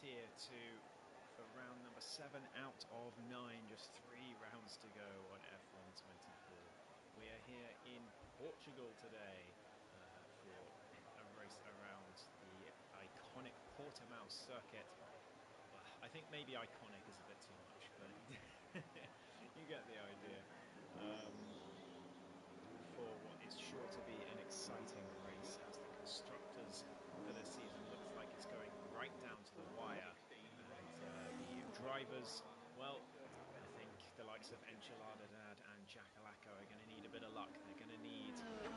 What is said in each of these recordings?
Tier 2 for round number 7 out of 9. Just 3 rounds to go on F1 24. We are here in Portugal today for a race around the iconic Portimao circuit. I think maybe iconic is a bit too much, but you get the idea. For what is sure to be an exciting race, as the constructors for this season looks like it's going right down to the wire. And the drivers, well, I think the likes of Enchilada Dad and Jack Alacco are going to need a bit of luck. They're going to need a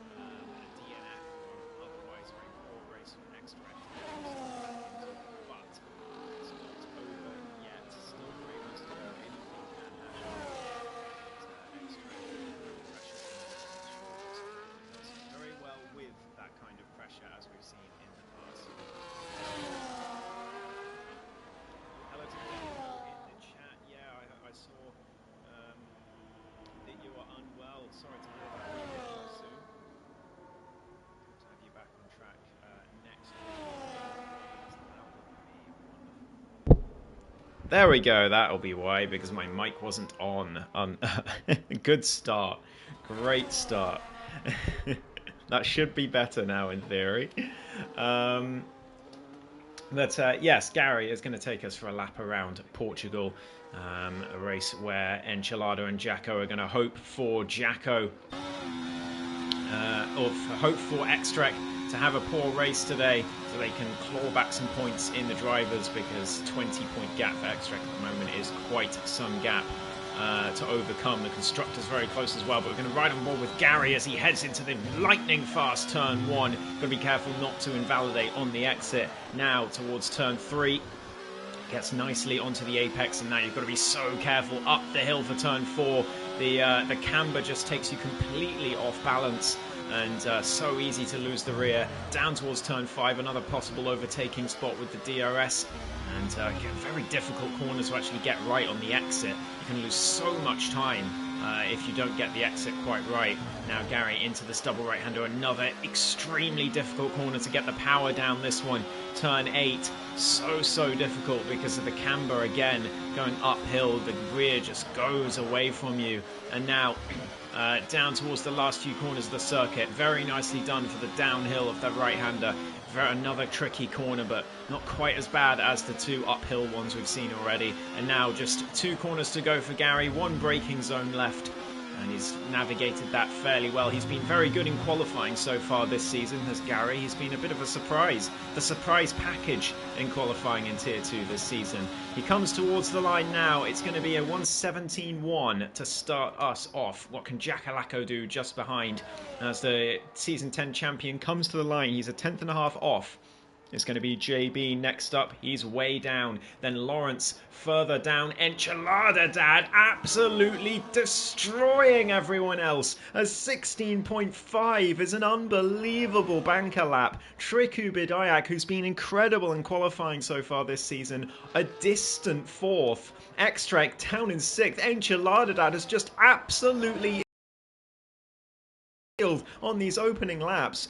DNF or otherwise very poor race from Extract to get themselves back into it. But it's not over yet. Still 3 rounds to go. Anything can happen. Extract pressure does very well with that kind of pressure, as we've seen in the past. Hello to people in the chat. Yeah, I saw that you are unwell. Sorry to hear that. Will you get well soon? Good to have you back on track next week. That would be wonderful. There we go. That'll be why, because my mic wasn't on. Good start. Great start. That should be better now in theory. But yes, Gary is going to take us for a lap around Portugal. A race where Enchilada and Jacko are going to hope for Jacko, or hope for Extrek to have a poor race today so they can claw back some points in the drivers, because 20-point gap for Extrek at the moment is quite some gap to overcome. The constructor's very close as well, but we're going to ride on board with Gary as he heads into the lightning fast turn 1. Got to be careful not to invalidate on the exit. Now towards turn 3. Gets nicely onto the apex, and now you've got to be so careful up the hill for turn 4. The camber just takes you completely off balance, and so easy to lose the rear. Down towards turn 5, another possible overtaking spot with the DRS, and very difficult corner to actually get right on the exit. You can lose so much time if you don't get the exit quite right. Now Gary into this double right-hander, another extremely difficult corner to get the power down this one. Turn 8, so difficult because of the camber again, going uphill. The rear just goes away from you, and now down towards the last few corners of the circuit. Very nicely done for the downhill of that right-hander. Another tricky corner, but not quite as bad as the 2 uphill ones we've seen already. And now just 2 corners to go for Gary, 1 braking zone left, and he's navigated that fairly well. He's been very good in qualifying so far this season, has Gary. He's been a bit of a surprise, the surprise package in qualifying in Tier 2 this season. He comes towards the line now. It's going to be a 1:17.1 to start us off. What can Jack Alacco do just behind as the Season 10 champion comes to the line? He's a 10th and a half off. It's going to be JB next up. He's way down. Then Lawrence further down. Enchilada Dad absolutely destroying everyone else. A 16.5 is an unbelievable banker lap. Triku Bidayak, who's been incredible in qualifying so far this season, a distant 4th. Extract down in 6th. Enchilada Dad has just absolutely on these opening laps.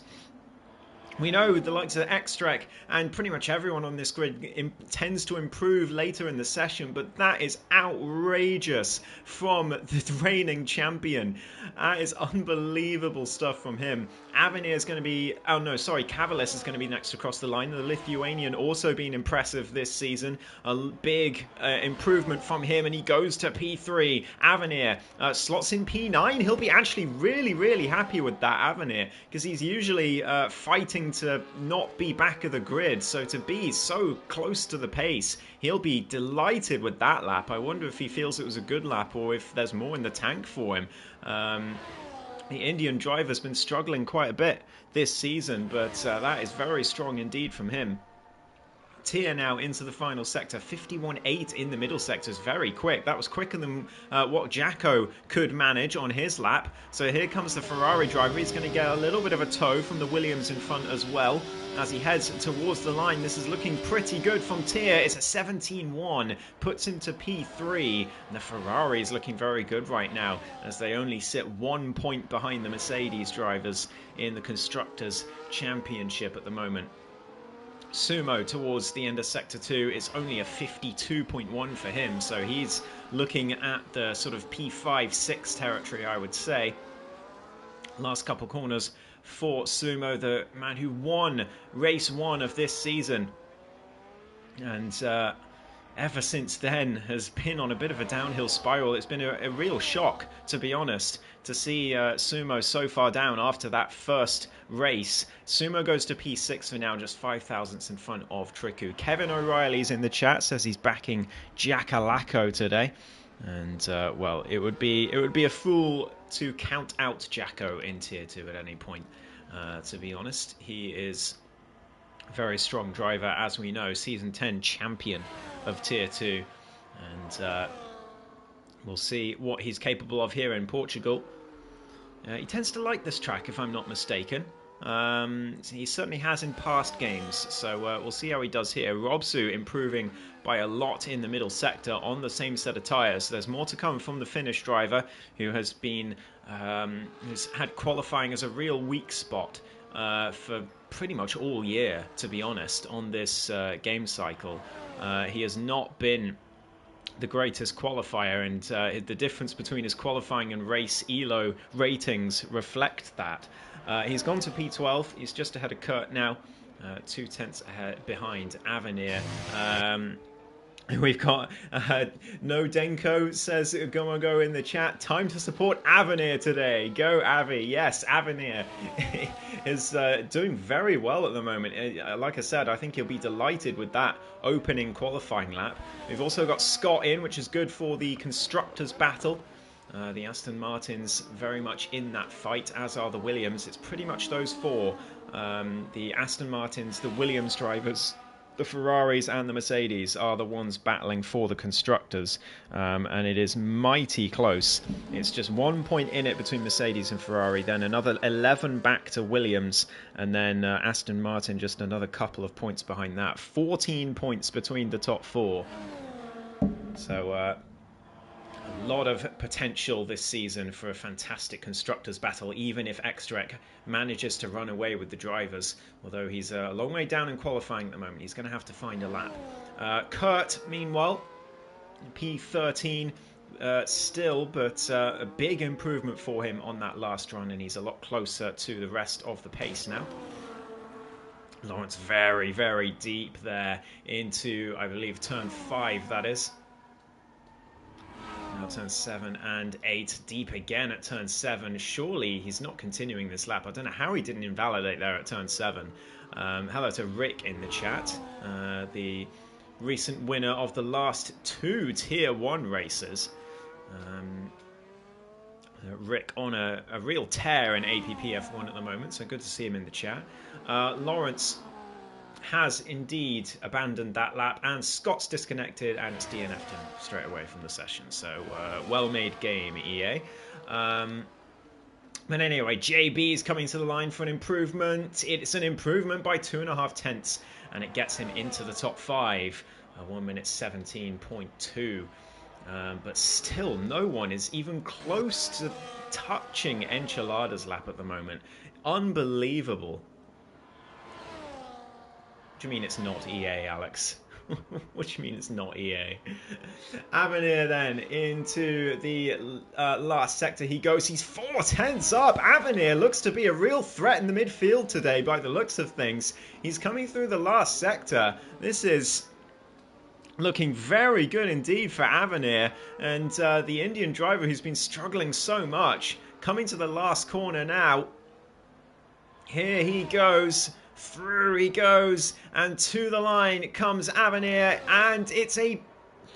We know the likes of Extract and pretty much everyone on this grid tends to improve later in the session, but that is outrageous from the reigning champion. That is unbelievable stuff from him. Avenir is going to be... Oh no, sorry, Cavalis is going to be next across the line. The Lithuanian also been impressive this season. A big improvement from him, and he goes to P3. Avenir slots in P9. He'll be actually really happy with that, Avenir, because he's usually fighting to not be back of the grid, so to be so close to the pace, he'll be delighted with that lap. I wonder if he feels it was a good lap or if there's more in the tank for him. The Indian driver's been struggling quite a bit this season, but that is very strong indeed from him. Tier now into the final sector. 51.8 in the middle sector is very quick. That was quicker than what Jacko could manage on his lap. So here comes the Ferrari driver. He's going to get a little bit of a tow from the Williams in front as well as he heads towards the line. This is looking pretty good from Tier. It's a 17.1, puts him to P3. And the Ferrari is looking very good right now as they only sit 1 point behind the Mercedes drivers in the Constructors' Championship at the moment. Sumo towards the end of Sector 2, it's only a 52.1 for him, so he's looking at the sort of P5-6 territory, I would say. Last couple corners for Sumo, the man who won race 1 of this season. And ever since then has been on a bit of a downhill spiral. It's been a real shock, to be honest, to see Sumo so far down after that first race. Sumo goes to P6 for now, just 5 thousandths in front of Triku. Kevin O'Reilly's in the chat, says he's backing Jackalacco today. And well, it would be a fool to count out Jacko in Tier 2 at any point, to be honest. He is a very strong driver, as we know, Season 10 champion of Tier 2. And we'll see what he's capable of here in Portugal. He tends to like this track, if I'm not mistaken. He certainly has in past games, so we'll see how he does here. Robsu improving by a lot in the middle sector on the same set of tyres. So there's more to come from the Finnish driver, who has been who's had qualifying as a real weak spot for pretty much all year, to be honest, on this game cycle. He has not been the greatest qualifier, and the difference between his qualifying and race ELO ratings reflect that. He's gone to P12. He's just ahead of Kurt now, 2 tenths ahead behind Avenir. We've got No Denko says go in the chat. Time to support Avenir today. Go Avi. Yes, Avenir is doing very well at the moment. Like I said, I think he'll be delighted with that opening qualifying lap. We've also got Scott in, which is good for the constructors battle. The Aston Martins very much in that fight, as are the Williams. It's pretty much those four. The Aston Martins, the Williams drivers, the Ferraris and the Mercedes are the ones battling for the constructors, and it is mighty close. It's just 1 point in it between Mercedes and Ferrari, then another 11 back to Williams, and then Aston Martin just another couple of points behind that. 14 points between the top four. So a lot of potential this season for a fantastic constructors battle, even if Extrek manages to run away with the drivers. Although he's a long way down in qualifying at the moment, he's going to have to find a lap. Kurt, meanwhile, P13 still, but a big improvement for him on that last run, and he's a lot closer to the rest of the pace now. Lawrence very, very deep there into, I believe, turn 5, that is. Now turn 7 and 8, deep again at turn 7. Surely he's not continuing this lap. I don't know how he didn't invalidate there at turn 7. Hello to Rick in the chat, the recent winner of the last 2 Tier 1 races. Rick on a real tear in APPF1 at the moment, so good to see him in the chat. Lawrence has indeed abandoned that lap, and Scott's disconnected, and it's DNF'd him straight away from the session. So well-made game, EA. But anyway, JB's coming to the line for an improvement. It's an improvement by 2.5 tenths, and it gets him into the top 5. 1 minute 17.2. But still, no one is even close to touching Enchilada's lap at the moment. Unbelievable. What do you mean it's not EA, Alex? What do you mean it's not EA? Avenir then into the last sector he goes. He's 4 tenths up. Avenir looks to be a real threat in the midfield today by the looks of things. He's coming through the last sector. This is looking very good indeed for Avenir. And the Indian driver who's been struggling so much, coming to the last corner now. Here he goes. Through he goes, and to the line comes Avenir, and it's a...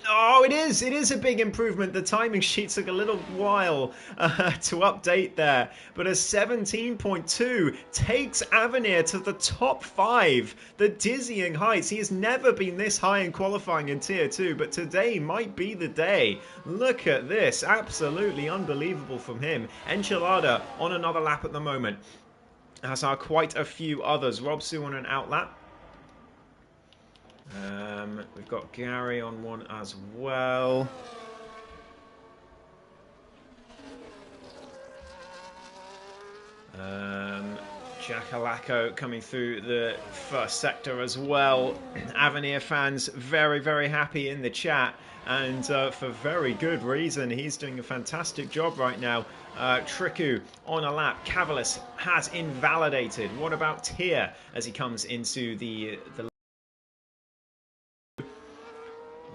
Oh, it is a big improvement. The timing sheet took a little while to update there, but a 17.2 takes Avenir to the top 5, the dizzying heights. He has never been this high in qualifying in Tier 2, but today might be the day. Look at this, absolutely unbelievable from him. Enchilada on another lap at the moment, as are quite a few others. Robsu on an outlap. We've got Gary on one as well. Jackalacco coming through the first sector as well. Avenir fans very, very happy in the chat, and for very good reason. He's doing a fantastic job right now. Triku on a lap. Cavalis has invalidated. What about Tyr as he comes into the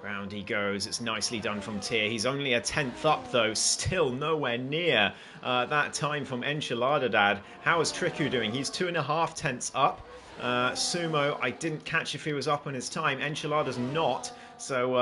round he goes. It's nicely done from Tyr. He's only a 10th up though, still nowhere near that time from Enchilada Dad. How is Triku doing? He's 2.5 tenths up. Sumo, I didn't catch if he was up on his time. Enchilada's not. So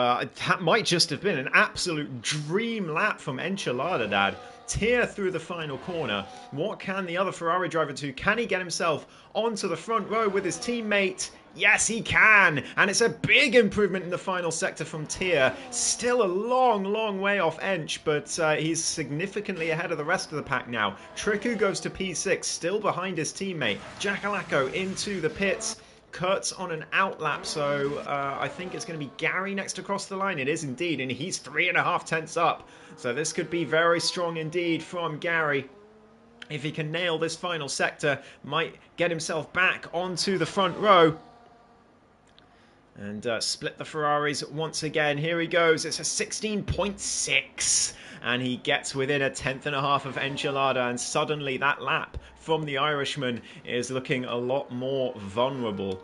that might just have been an absolute dream lap from Enchilada Dad. Tyr through the final corner. What can the other Ferrari driver do? Can he get himself onto the front row with his teammate? Yes, he can! And it's a big improvement in the final sector from Tyr. Still a long, long way off Ench, but he's significantly ahead of the rest of the pack now. Triku goes to P6, still behind his teammate. Jackalacco into the pits. Kurt's on an outlap, so I think it's going to be Gary next across the line. It is indeed, and he's 3.5 tenths up. So this could be very strong indeed from Gary. If he can nail this final sector, might get himself back onto the front row. And split the Ferraris once again. Here he goes. It's a 16.6. And he gets within 1.5 tenths of Enchilada. And suddenly that lap from the Irishman is looking a lot more vulnerable.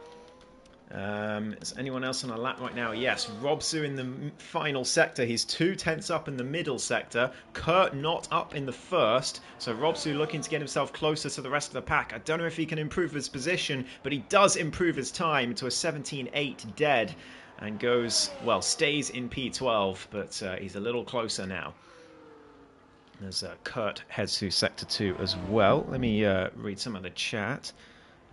Is anyone else on a lap right now? Yes, Robsu in the final sector. He's 2 tenths up in the middle sector. Kurt not up in the first. So Robsu looking to get himself closer to the rest of the pack. I don't know if he can improve his position, but he does improve his time to a 17.8 dead. And goes, well, stays in P12, but he's a little closer now. As Kurt heads to Sector 2 as well. Let me read some of the chat.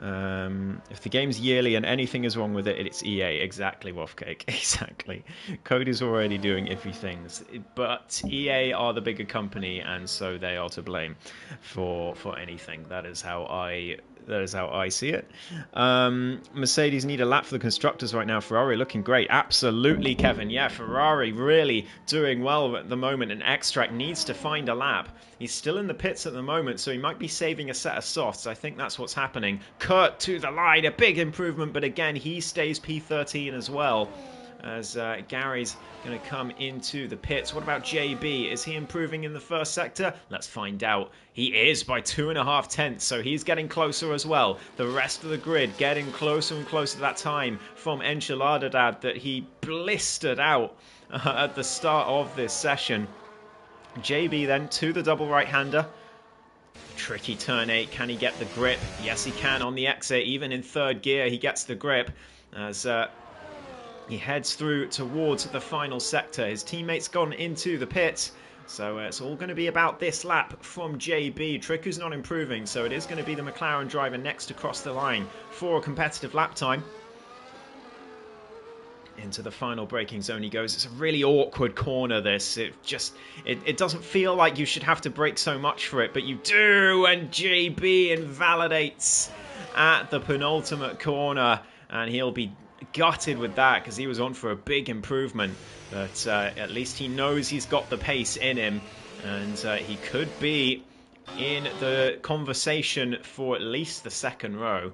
If the game's yearly and anything is wrong with it, it's EA. Exactly, Wolfcake. Exactly. Code is already doing iffy things, but EA are the bigger company, and so they are to blame for anything. That is how I see it. Mercedes need a lap for the constructors right now. Ferrari looking great. Absolutely, Kevin. Yeah, Ferrari really doing well at the moment, and Extract needs to find a lap. He's still in the pits at the moment, so he might be saving a set of softs. I think that's what's happening. Kurt to the line, a big improvement, but again, he stays P13 as well. As Gary's going to come into the pits. What about JB? Is he improving in the first sector? Let's find out. He is by 2.5 tenths, so he's getting closer as well. The rest of the grid getting closer and closer to that time from Enchilada Dad that he blistered out at the start of this session. JB then to the double right-hander. Tricky turn 8. Can he get the grip? Yes, he can on the exit. Even in third gear, he gets the grip as he heads through towards the final sector. His teammate's gone into the pits, so it's all going to be about this lap from JB. Triku's not improving, so it is going to be the McLaren driver next across the line for a competitive lap time. Into the final braking zone he goes. It's a really awkward corner, this. It doesn't feel like you should have to brake so much for it, but you do, and JB invalidates at the penultimate corner, and he'll be gutted with that because he was on for a big improvement, but at least he knows he's got the pace in him, and he could be in the conversation for at least the second row.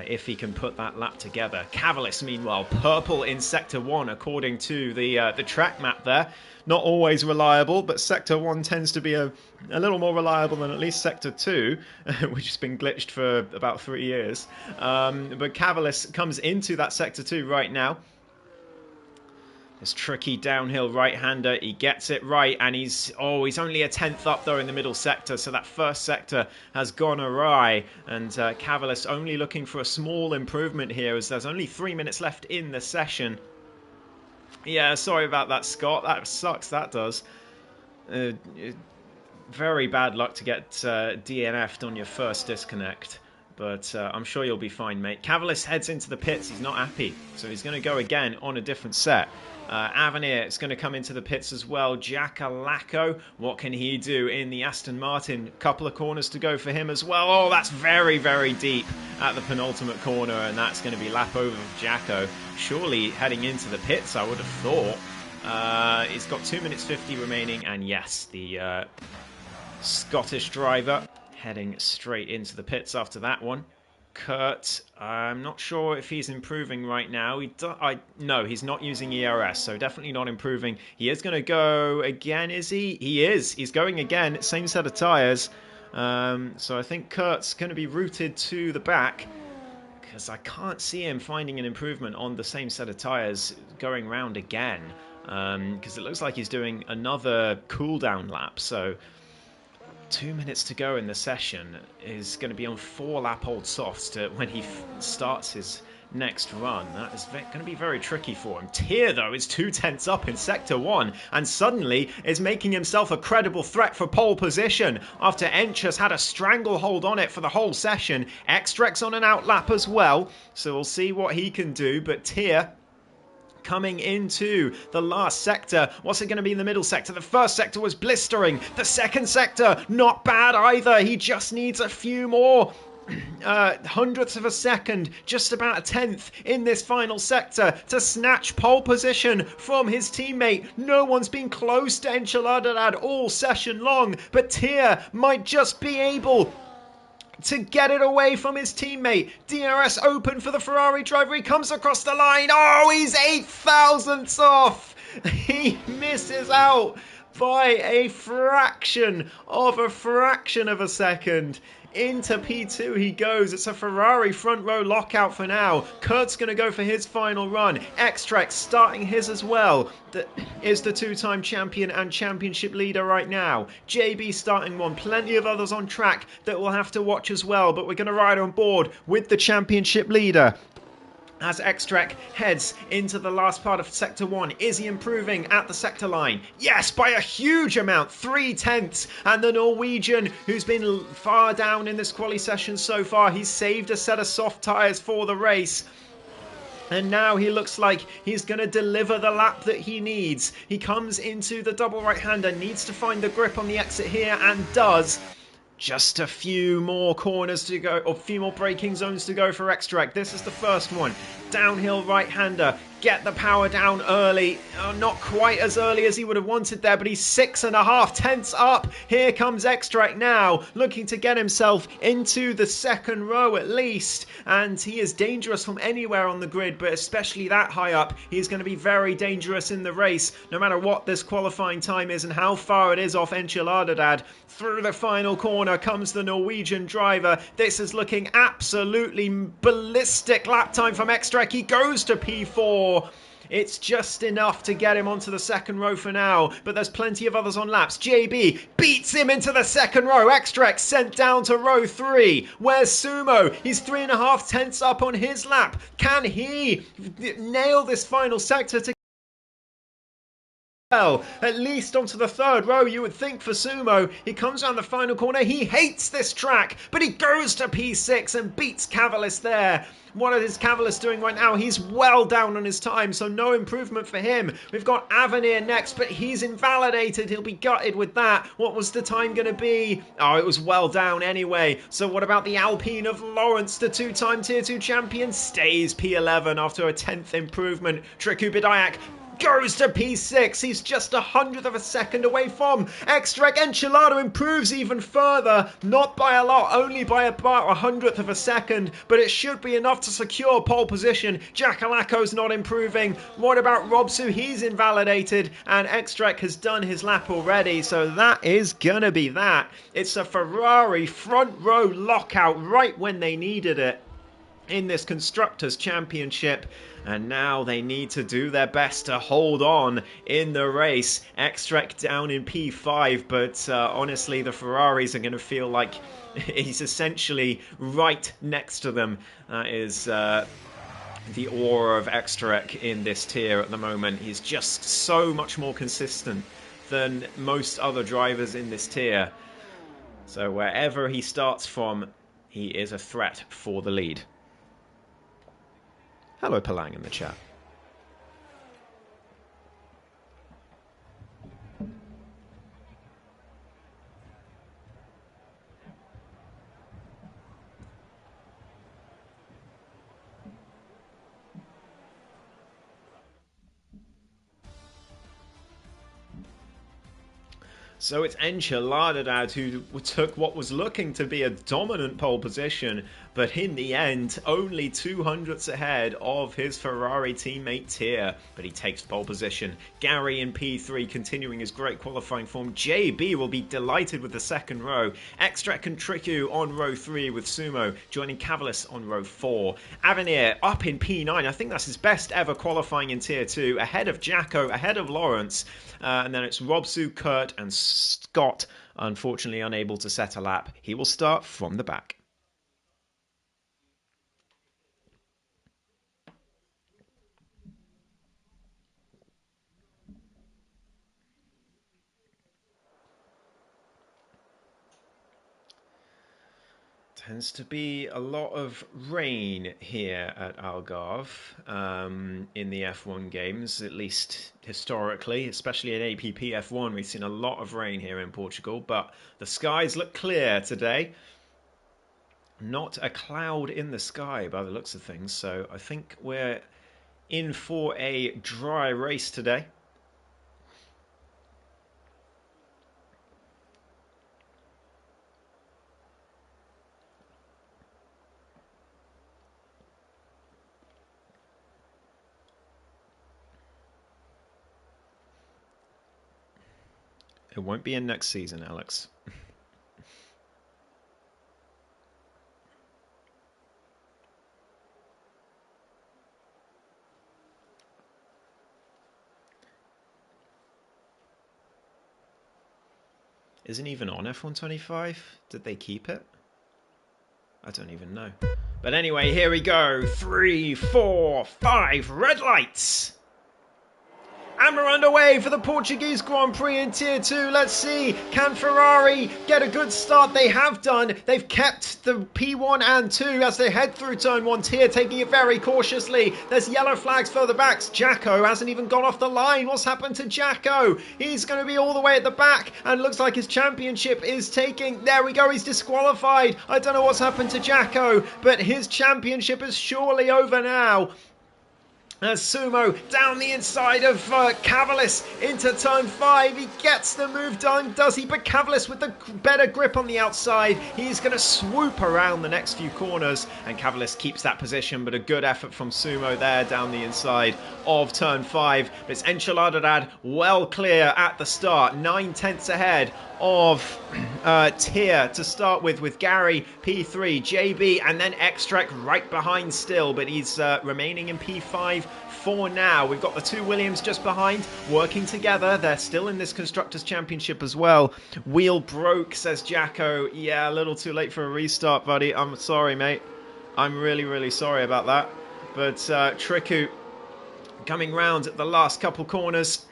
If he can put that lap together. Cavalis, meanwhile, purple in Sector 1, according to the track map there. Not always reliable, but Sector 1 tends to be a little more reliable than at least Sector 2, which has been glitched for about 3 years. But Cavalis comes into that Sector 2 right now. This tricky downhill right-hander, he gets it right, and he's only a 10th up though in the middle sector, so that first sector has gone awry, and Cavalis only looking for a small improvement here as there's only 3 minutes left in the session. Yeah, sorry about that, Scott. That sucks, that does. Very bad luck to get DNF'd on your first disconnect. But I'm sure you'll be fine, mate. Cavalis heads into the pits. He's not happy. So he's going to go again on a different set. Avenir is going to come into the pits as well. Jackalacco, what can he do in the Aston Martin? Couple of corners to go for him as well. Oh, that's very, very deep at the penultimate corner. And that's going to be lap over of Jacko. Surely heading into the pits, I would have thought. He's got 2 minutes 50 remaining. And yes, the Scottish driver heading straight into the pits after that one. Kurt, I'm not sure if he's improving right now. No, he's not using ERS, so definitely not improving. He is going to go again, is he? He is. He's going again. Same set of tyres. So I think Kurt's going to be routed to the back, because I can't see him finding an improvement on the same set of tyres going round again. Because it looks like he's doing another cooldown lap. So 2 minutes to go in the session is going to be on 4-lap old softs when he starts his next run. That is going to be very tricky for him. Tier, though, is 2/10 up in Sector 1 and suddenly is making himself a credible threat for pole position after Ench has had a stranglehold on it for the whole session. Extrex on an outlap as well, so we'll see what he can do, but Tier coming into the last sector. What's it going to be in the middle sector? The first sector was blistering. The second sector, not bad either. He just needs a few more hundredths of a second, just about a tenth in this final sector to snatch pole position from his teammate. No one's been close to Enchiladad all session long, but Tier might just be able to get it away from his teammate. DRS open for the Ferrari driver. He comes across the line. Oh, he's 8,000ths off. He misses out by a fraction of a second. Into P2 he goes. It's a Ferrari front row lockout for now. Kurt's going to go for his final run. Xtrex starting his as well. That is the two-time champion and championship leader right now. JB starting one. Plenty of others on track that we'll have to watch as well. But we're going to ride on board with the championship leader as Xtrek heads into the last part of Sector 1. Is he improving at the sector line? Yes, by a huge amount, 3/10. And the Norwegian, who's been far down in this quali session so far, he's saved a set of soft tyres for the race. And now he looks like he's going to deliver the lap that he needs. He comes into the double right-hander, needs to find the grip on the exit here, and does. Just a few more corners to go, or a few more braking zones to go for Xtrack. This is the first one. Downhill right-hander. Get the power down early. Not quite as early as he would have wanted there, but he's 6.5 up. Here comes Xtrack now, looking to get himself into the second row at least. And he is dangerous from anywhere on the grid, but especially that high up. He's going to be very dangerous in the race, no matter what this qualifying time is and how far it is off Enchiladad. Through the final corner comes the Norwegian driver. This is looking absolutely ballistic lap time from Xtrack. He goes to P4. It's just enough to get him onto the second row for now, but there's plenty of others on laps. JB beats him into the second row. Xtrax sent down to row 3. Where's Sumo? He's 3.5 up on his lap. Can he nail this final sector to at least onto the third row, you would think, for Sumo? He comes around the final corner. He hates this track, but he goes to P6 and beats Cavalis there. What is Cavalis doing right now? He's well down on his time, so no improvement for him. We've got Avenir next, but he's invalidated. He'll be gutted with that. What was the time going to be? Oh, it was well down anyway. So what about the Alpine of Lawrence? The two-time Tier 2 champion stays P11 after a 10th improvement. Triku Bidayak goes to P6. He's just 100th of a second away from Xtrek. Enchilado improves even further, not by a lot, only by about 100th of a second, but it should be enough to secure pole position. Jacalaco's not improving. What about Robsu? He's invalidated, and Xtrek has done his lap already, so that is gonna be that. It's a Ferrari front row lockout right when they needed it in this Constructors' Championship, and now they need to do their best to hold on in the race. Xtrek down in P5, but honestly the Ferraris are going to feel like he's essentially right next to them. That is the aura of Xtrek in this tier at the moment. He's just so much more consistent than most other drivers in this tier. So wherever he starts from, he is a threat for the lead. Hello, Palang in the chat. So it's Enchiladad who took what was looking to be a dominant pole position, but in the end, only 200ths ahead of his Ferrari teammate Tier. But he takes pole position. Gary in P3 continuing his great qualifying form. JB will be delighted with the second row. Extract and Triku on row 3 with Sumo, joining Cavalis on row 4. Avenir up in P9. I think that's his best ever qualifying in Tier 2. Ahead of Jacko, ahead of Lawrence. And then it's Robsu, Kurt and Scott, unfortunately unable to set a lap. He will start from the back. Tends to be a lot of rain here at Algarve in the F1 games, at least historically, especially in APPF1. We've seen a lot of rain here in Portugal, but the skies look clear today. Not a cloud in the sky by the looks of things, so I think we're in for a dry race today. It won't be in next season, Alex. Isn't even on F125? Did they keep it? I don't even know. But anyway, here we go. 3, 4, 5 red lights. And we're underway for the Portuguese Grand Prix in Tier 2. Let's see, can Ferrari get a good start? They have done. They've kept the P1 and 2 as they head through Turn 1. Tier taking it very cautiously. There's yellow flags further back. Jacko hasn't even gone off the line. What's happened to Jacko? He's going to be all the way at the back and looks like his championship is taking... There we go, he's disqualified. I don't know what's happened to Jacko, but his championship is surely over now. As Sumo down the inside of Cavalis into turn 5. He gets the move done, does he? But Cavalis with the better grip on the outside. He's going to swoop around the next few corners. And Cavalis keeps that position, but a good effort from Sumo there down the inside of turn 5. But it's Enchiladad well clear at the start. 9/10 ahead of Tier to start with Gary, P3, JB, and then Extract right behind still, but he's remaining in P5 for now. We've got the two Williams just behind, working together. They're still in this Constructors' Championship as well. Wheel broke, says Jacko. Yeah, a little too late for a restart, buddy. I'm sorry, mate. I'm really, really sorry about that. But Triku coming round at the last couple corners.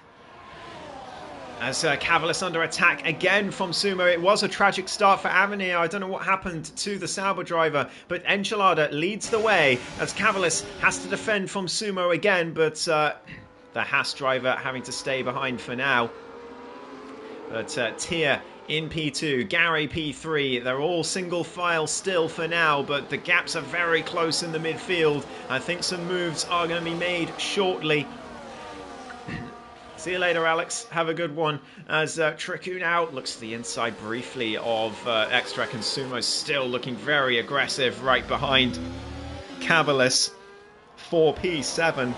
As Cavalis under attack again from Sumo. It was a tragic start for Avenir. I don't know what happened to the Sauber driver, but Enchilada leads the way as Cavalis has to defend from Sumo again, but the Haas driver having to stay behind for now. But Tier in P2, Gary P3, they're all single file still for now, but the gaps are very close in the midfield. I think some moves are going to be made shortly. See you later, Alex. Have a good one. As Triku now looks to the inside briefly of Extract, and Sumo still looking very aggressive right behind Cavalis. 4P7.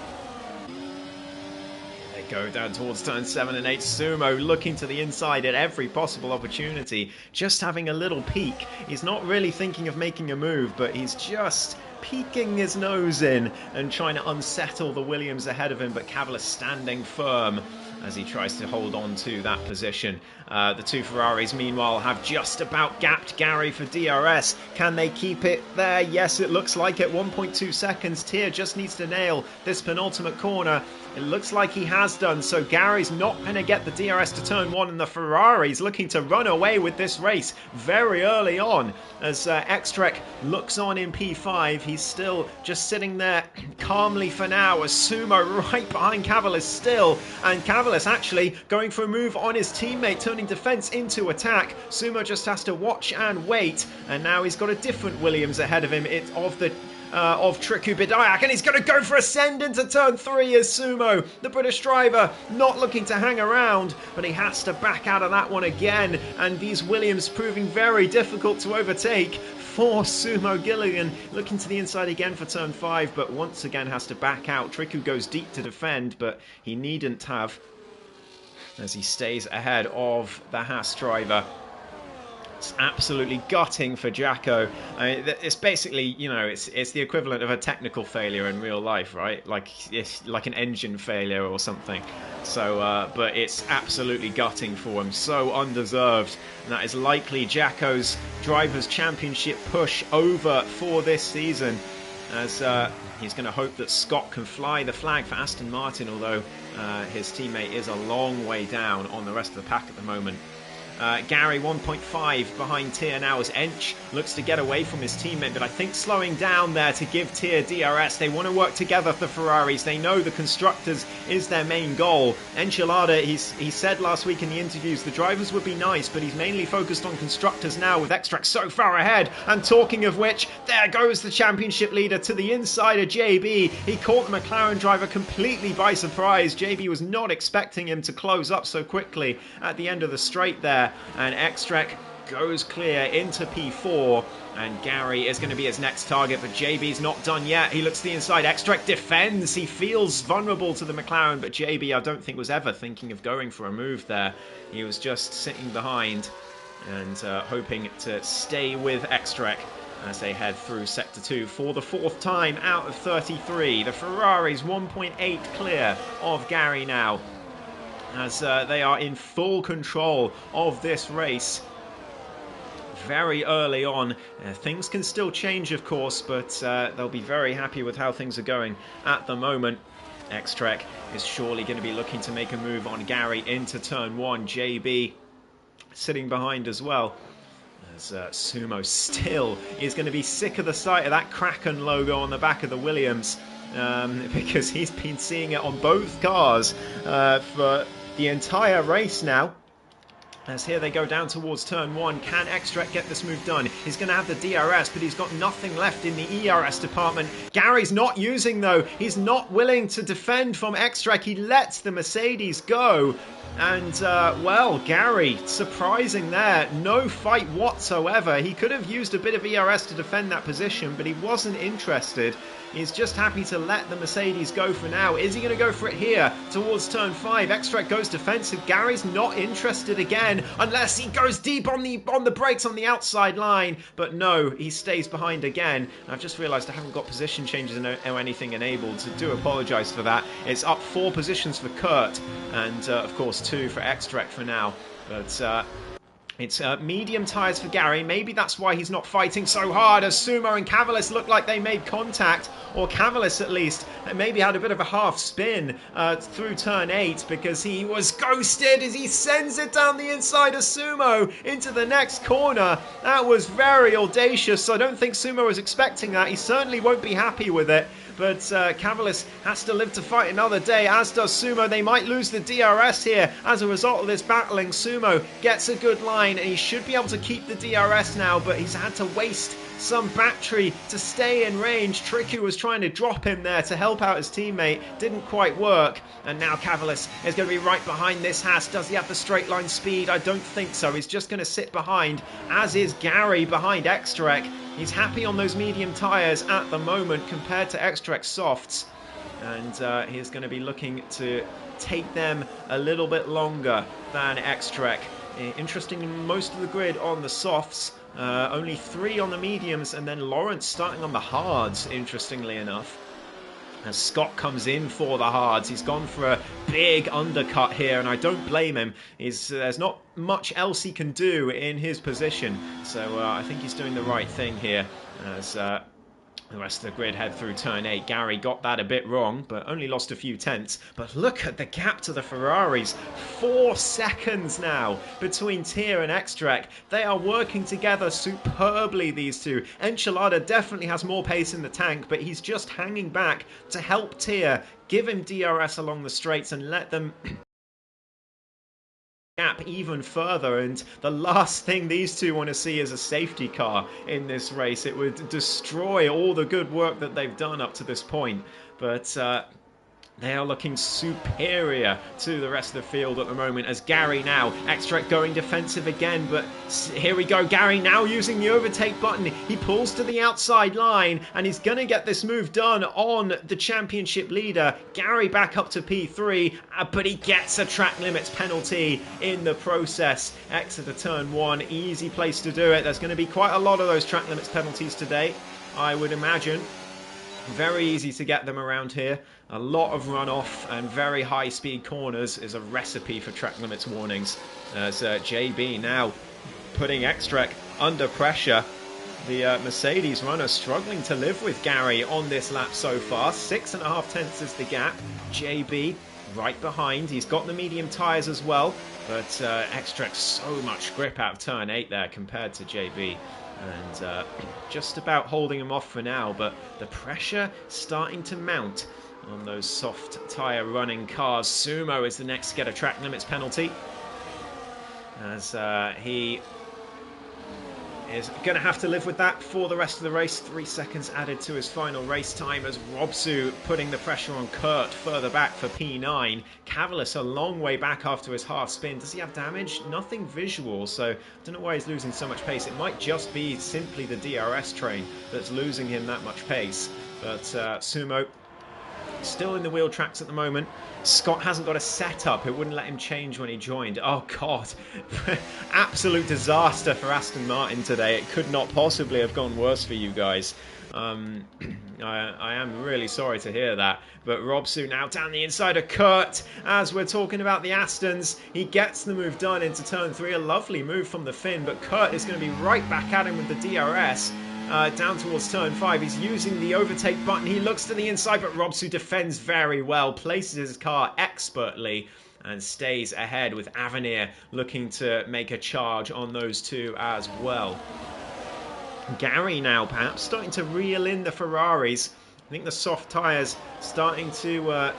They go down towards turn 7 and 8. Sumo looking to the inside at every possible opportunity. Just having a little peek. He's not really thinking of making a move, but he's just peeking his nose in and trying to unsettle the Williams ahead of him, but Cavalis standing firm as he tries to hold on to that position. The two Ferraris, meanwhile, have just about gapped Gary for DRS. Can they keep it there? Yes, it looks like it. 1.2 seconds. Tier just needs to nail this penultimate corner. It looks like he has done, so Gary's not going to get the DRS to turn 1, and the Ferrari's looking to run away with this race very early on. As Extrek looks on in P5, he's still just sitting there calmly for now, as Sumo right behind Cavalis still, and Cavalis actually going for a move on his teammate, turning defense into attack. Sumo just has to watch and wait, and now he's got a different Williams ahead of him. It's of the of Triku Bidayak, and he's going to go for a send into turn 3 as Sumo, the British driver, not looking to hang around, but he has to back out of that one again, and these Williams proving very difficult to overtake for Sumo Gilligan, looking to the inside again for turn 5, but once again has to back out. Triku goes deep to defend, but he needn't have, as he stays ahead of the Haas driver. It's absolutely gutting for Jacko. I mean, it's basically, you know, it's the equivalent of a technical failure in real life, right? Like it's like an engine failure or something. So, but it's absolutely gutting for him. So undeserved. And that is likely Jacko's Drivers' Championship push over for this season, as he's going to hope that Scott can fly the flag for Aston Martin, although his teammate is a long way down on the rest of the pack at the moment. Gary 1.5 behind Tier now as Ench looks to get away from his teammate, but I think slowing down there to give Tier DRS. They want to work together, the Ferraris. They know the constructors is their main goal. Enchilada, he said last week in the interviews the drivers would be nice, but he's mainly focused on constructors now with Extract so far ahead. And talking of which, there goes the championship leader to the inside of JB. He caught the McLaren driver completely by surprise. JB was not expecting him to close up so quickly at the end of the straight there. And Extract goes clear into P4, and Gary is going to be his next target, but JB's not done yet. He looks to the inside. Extract defends. He feels vulnerable to the McLaren, but JB I don't think was ever thinking of going for a move there. He was just sitting behind and hoping to stay with Extract as they head through Sector 2 for the 4th time out of 33. The Ferraris 1.8 clear of Gary now, as they are in full control of this race very early on. Things can still change, of course, but they'll be very happy with how things are going at the moment. X-Trek is surely going to be looking to make a move on Gary into turn 1. JB sitting behind as well, as Sumo still is going to be sick of the sight of that Kraken logo on the back of the Williams, because he's been seeing it on both cars for the entire race now. As here they go down towards turn 1. Can Extract get this move done? He's going to have the DRS, but he's got nothing left in the ERS department. Gary's not using, though. He's not willing to defend from Extract. He lets the Mercedes go. And, well, Gary, surprising there. No fight whatsoever. He could have used a bit of ERS to defend that position, but he wasn't interested. He's just happy to let the Mercedes go for now. Is he going to go for it here towards turn 5? Extract goes defensive. Gary's not interested again, unless he goes deep on the brakes on the outside line. But no, he stays behind again. I've just realised I haven't got position changes or anything enabled, so do apologise for that. It's up 4 positions for Kurt, and of course 2 for Extract for now. But it's medium tyres for Gary. Maybe that's why he's not fighting so hard, as Sumo and Cavalis look like they made contact, or Cavalis at least maybe had a bit of a half spin through turn 8, because he was ghosted as he sends it down the inside of Sumo into the next corner. That was very audacious, so I don't think Sumo was expecting that. He certainly won't be happy with it. But Cavalis has to live to fight another day, as does Sumo. They might lose the DRS here as a result of this battling. Sumo gets a good line, and he should be able to keep the DRS now, but he's had to waste some battery to stay in range. Triku was trying to drop him there to help out his teammate. Didn't quite work. And now Cavalis is going to be right behind this Haas. Does he have the straight line speed? I don't think so. He's just going to sit behind, as is Gary behind Extract. He's happy on those medium tyres at the moment compared to Extract softs. And he's going to be looking to take them a little bit longer than Extract. Interesting, most of the grid on the softs. Only 3 on the mediums, and then Lawrence starting on the hards, interestingly enough. As Scott comes in for the hards, he's gone for a big undercut here, and I don't blame him. There's not much else he can do in his position, so I think he's doing the right thing here. As the rest of the grid head through turn 8. Gary got that a bit wrong, but only lost a few tenths. But look at the gap to the Ferraris. 4 seconds now between Tier and Extract. They are working together superbly, these two. Enchilada definitely has more pace in the tank, but he's just hanging back to help Tier, give him DRS along the straights and let them gap even further, and the last thing these two want to see is a safety car in this race. It would destroy all the good work that they've done up to this point. But they are looking superior to the rest of the field at the moment, as Gary now, Extract going defensive again, but here we go, Gary now using the overtake button. He pulls to the outside line, and he's going to get this move done on the championship leader. Gary back up to P3, but he gets a track limits penalty in the process. Exeter turn 1, easy place to do it. There's going to be quite a lot of those track limits penalties today, I would imagine. Very easy to get them around here. A lot of runoff and very high speed corners is a recipe for track limits warnings. As JB now putting Extract under pressure. The Mercedes runner struggling to live with Gary on this lap so far. 6.5 tenths is the gap. JB right behind. He's got the medium tyres as well, but Extract so much grip out of turn 8 there compared to JB. And just about holding him off for now, but the pressure starting to mount on those soft tyre running cars. Sumo is the next to get a track limits penalty, as he is going to have to live with that for the rest of the race. 3 seconds added to his final race time, as Robsu putting the pressure on Kurt further back for P9. Cavalis a long way back after his half spin. Does he have damage? Nothing visual, so I don't know why he's losing so much pace. It might just be simply the DRS train that's losing him that much pace. But Sumo still in the wheel tracks at the moment. Scott hasn't got a setup. It wouldn't let him change when he joined. Oh, God. Absolute disaster for Aston Martin today. It could not possibly have gone worse for you guys. I am really sorry to hear that. But Robsu now down the inside of Kurt. As we're talking about the Astons, he gets the move done into turn 3. A lovely move from the Finn, but Kurt is going to be right back at him with the DRS. Down towards turn 5, he's using the overtake button. He looks to the inside, but Robsu defends very well, places his car expertly, and stays ahead, with Avenir looking to make a charge on those two as well. Gary now perhaps starting to reel in the Ferraris. I think the soft tyres starting to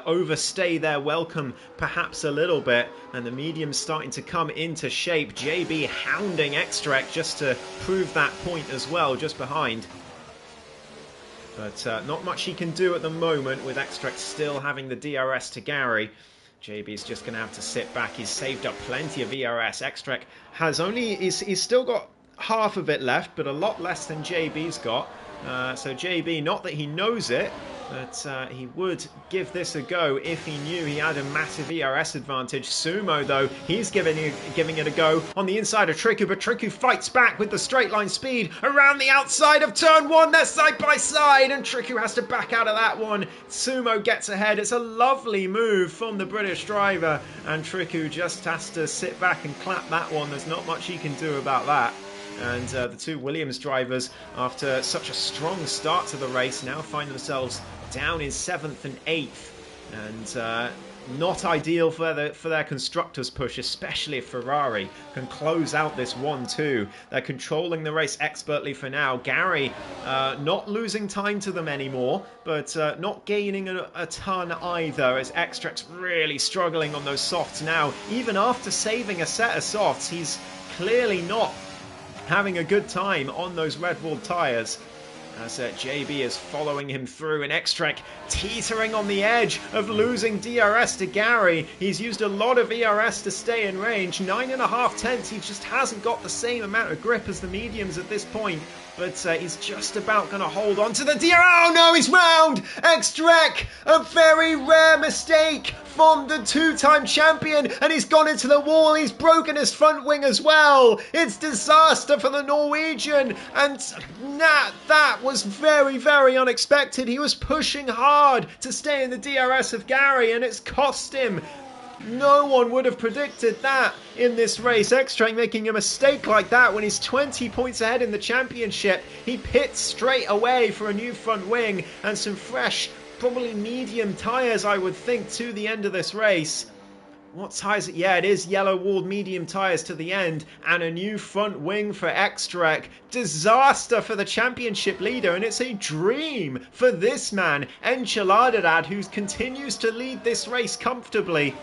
overstay their welcome perhaps a little bit, and the medium's starting to come into shape. JB hounding Extract just to prove that point as well, just behind. But not much he can do at the moment, with Extract still having the DRS to Gary. JB's just going to have to sit back. He's saved up plenty of ERS. Extract has he's still got half of it left, but a lot less than JB's got. So JB, not that he knows it, but he would give this a go if he knew he had a massive ERS advantage. Sumo, though, he's giving it a go on the inside of Triku, but Triku fights back with the straight line speed around the outside of turn 1. They're side by side, and Triku has to back out of that one. Sumo gets ahead. It's a lovely move from the British driver, and Triku just has to sit back and clap that one. There's not much he can do about that. And the two Williams drivers, after such a strong start to the race, now find themselves down in 7th and 8th. And not ideal for their constructors push, especially if Ferrari can close out this 1-2. They're controlling the race expertly for now. Gary not losing time to them anymore, but not gaining a ton either, as Extract's really struggling on those softs now. Even after saving a set of softs, he's clearly not having a good time on those red wall tyres, as JB is following him through, and Extract teetering on the edge of losing DRS to Gary. He's used a lot of ERS to stay in range. 9.5 tenths. He just hasn't got the same amount of grip as the mediums at this point, but he's just about going to hold on to the DRS. Oh no, he's round! Extract! A very rare mistake from the two-time champion, and he's gone into the wall. He's broken his front wing as well. It's disaster for the Norwegian, and that was very, very unexpected. He was pushing hard to stay in the DRS of Gary, and it's cost him. No one would have predicted that in this race. Extract making a mistake like that when he's 20 points ahead in the championship. He pits straight away for a new front wing and some fresh, probably medium tyres, I would think, to the end of this race. What tyres? Yeah, it is yellow-walled medium tyres to the end, and a new front wing for Extract. Disaster for the championship leader, and it's a dream for this man, Enchiladadad, who continues to lead this race comfortably.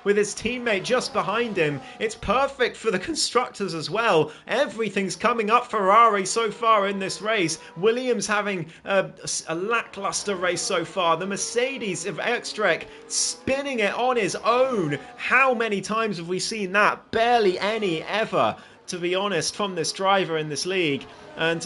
with his teammate just behind him. It's perfect for the constructors as well. Everything's coming up Ferrari so far in this race. Williams having a lackluster race so far. The Mercedes of Extrek spinning it on his own. How many times have we seen that? Barely any ever, to be honest, from this driver in this league. And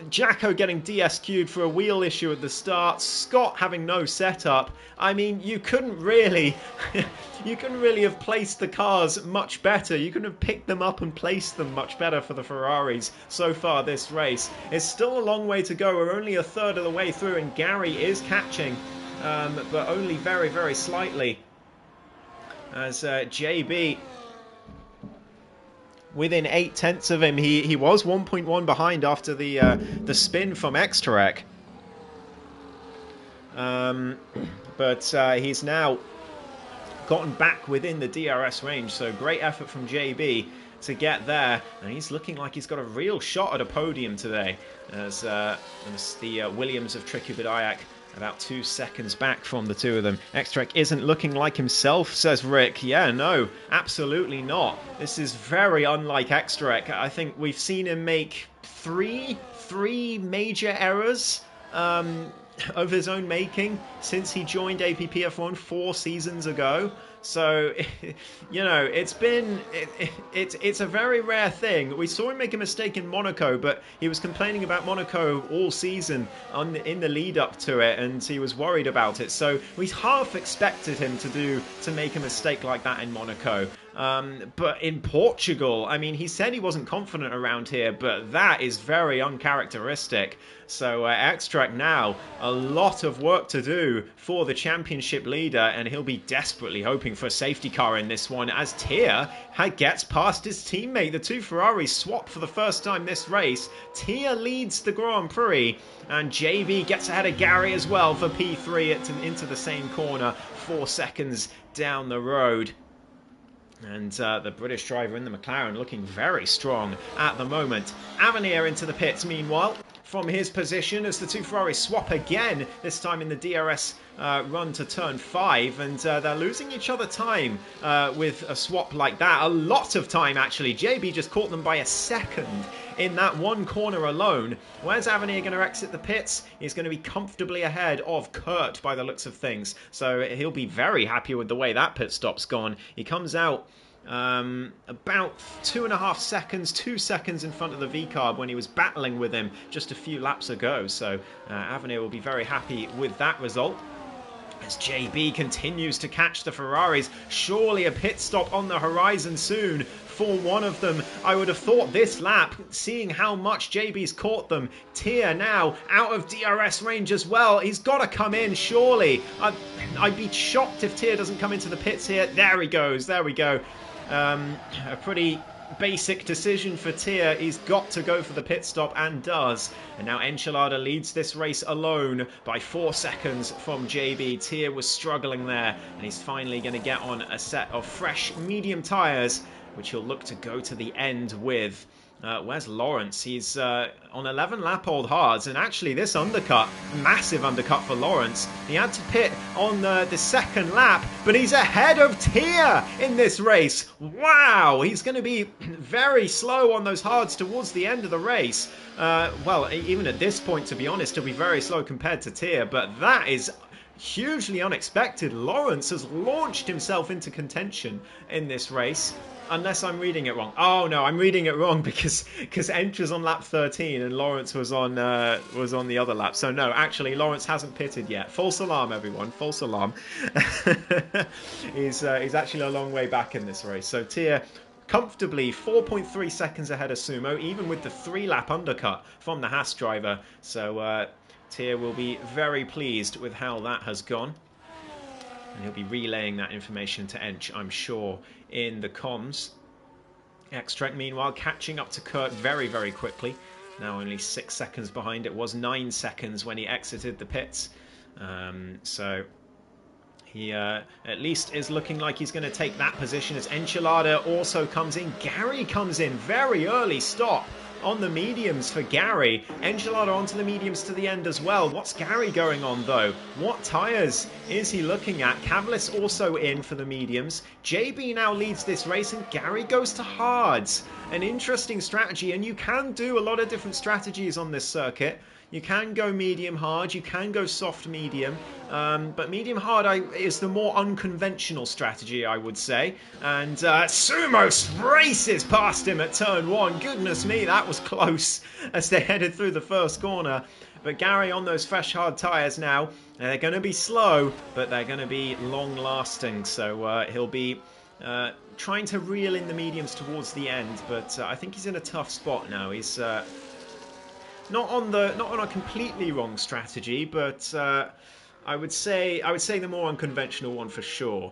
Jacko getting DSQ'd for a wheel issue at the start. Scott having no setup. I mean, you couldn't really have placed the cars much better. You couldn't have picked them up and placed them much better for the Ferraris so far this race. It's still a long way to go. We're only a third of the way through, and Gary is catching, but only very, very slightly. As JB, within 8/10 of him, he was 1.1 behind after the spin from Extrac. But he's now gotten back within the DRS range, so great effort from JB to get there, and he's looking like he's got a real shot at a podium today, as the Williams of Tricky Badayak about 2 seconds back from the two of them. Extrac isn't looking like himself, says Rick. Yeah, no, absolutely not. This is very unlike Extrac. I think we've seen him make three major errors of his own making since he joined APPF1 4 seasons ago. So, you know, it's a very rare thing. We saw him make a mistake in Monaco, but he was complaining about Monaco all season in the lead up to it, and he was worried about it. So we half expected him to make a mistake like that in Monaco. But in Portugal, I mean, he said he wasn't confident around here, but that is very uncharacteristic. So Extract now, a lot of work to do for the championship leader, and he'll be desperately hoping for a safety car in this one, as Tia gets past his teammate. The two Ferraris swap for the first time this race. Tia leads the Grand Prix, and JB gets ahead of Gary as well for P3 into the same corner, 4 seconds down the road. And the British driver in the McLaren looking very strong at the moment. Avenir into the pits, meanwhile, from his position as the two Ferraris swap again, this time in the DRS run to turn 5, and they're losing each other time with a swap like that. A lot of time, actually. JB just caught them by a second in that one corner alone. Where's Avenir going to exit the pits? He's going to be comfortably ahead of Kurt by the looks of things, so he'll be very happy with the way that pit stop's gone. He comes out about 2.5 seconds, 2 seconds in front of the V-carb when he was battling with him just a few laps ago, so Avenir will be very happy with that result. As JB continues to catch the Ferraris, surely a pit stop on the horizon soon for one of them. I would have thought this lap, seeing how much JB's caught them. Tia now out of DRS range as well. He's got to come in, surely. I'd be shocked if Tia doesn't come into the pits here. There he goes. There we go. A pretty basic decision for Tia. He's got to go for the pit stop, and does. And now Enchilada leads this race alone by 4 seconds from JB. Tia was struggling there, and he's finally going to get on a set of fresh medium tyres, which he'll look to go to the end with. Where's Lawrence? He's on 11 lap old hards, and actually this undercut, massive undercut for Lawrence. He had to pit on the second lap, but he's ahead of Tia in this race. Wow, he's going to be very slow on those hards towards the end of the race. Well, even at this point, to be honest, he'll be very slow compared to Tia, but that is hugely unexpected. Lawrence has launched himself into contention in this race. Unless I'm reading it wrong. Oh no, I'm reading it wrong because Entra's on lap 13 and Lawrence was on the other lap. So no, actually Lawrence hasn't pitted yet. False alarm, everyone. False alarm. He's actually a long way back in this race. So Tia comfortably 4.3 seconds ahead of Sumo, even with the 3-lap undercut from the Haas driver. So Tia will be very pleased with how that has gone. And he'll be relaying that information to Ench, I'm sure, in the comms. Extract, meanwhile, catching up to Kurt very, very quickly. Now only 6 seconds behind. It was 9 seconds when he exited the pits. So he at least is looking like he's going to take that position as Enchilada also comes in. Gary comes in. Very early stop on the mediums for Gary. Enchilada onto the mediums to the end as well. What's Gary going on though? What tyres is he looking at? Cavalis also in for the mediums. JB now leads this race and Gary goes to hards. An interesting strategy, and you can do a lot of different strategies on this circuit. You can go medium hard, you can go soft medium, but medium hard is the more unconventional strategy, I would say. And Sumo races past him at turn 1. Goodness me, that was close as they headed through the first corner. But Gary on those fresh hard tyres now. They're going to be slow, but they're going to be long lasting. So he'll be trying to reel in the mediums towards the end, but I think he's in a tough spot now. He's not on a completely wrong strategy, but I would say the more unconventional one for sure.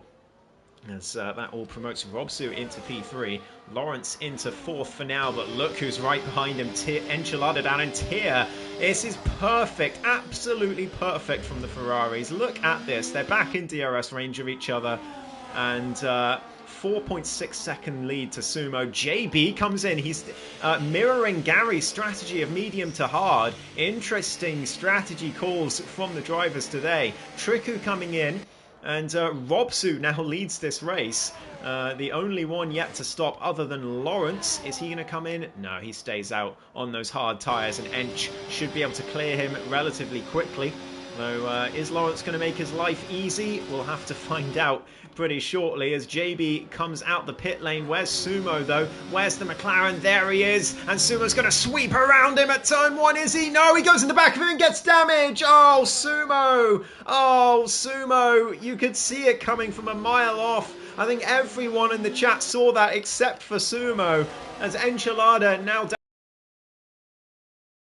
As that all promotes Robsu into P3, Lawrence into 4th for now, but look who's right behind him, Enchilada down in tier. This is perfect, absolutely perfect from the Ferraris. Look at this, they're back in DRS range of each other, and 4.6 second lead to Sumo. JB comes in. He's mirroring Gary's strategy of medium to hard. Interesting strategy calls from the drivers today. Triku coming in, and Robsu now leads this race. The only one yet to stop other than Lawrence. Is he going to come in? No, he stays out on those hard tyres, and Ench should be able to clear him relatively quickly. So is Lawrence going to make his life easy? We'll have to find out pretty shortly as JB comes out the pit lane. Where's Sumo though? Where's the McLaren? There he is, and Sumo's going to sweep around him at turn 1. Is he? No, he goes in the back of him and gets damage. Oh, Sumo! Oh, Sumo! You could see it coming from a mile off. I think everyone in the chat saw that except for Sumo, as Enchilada now down.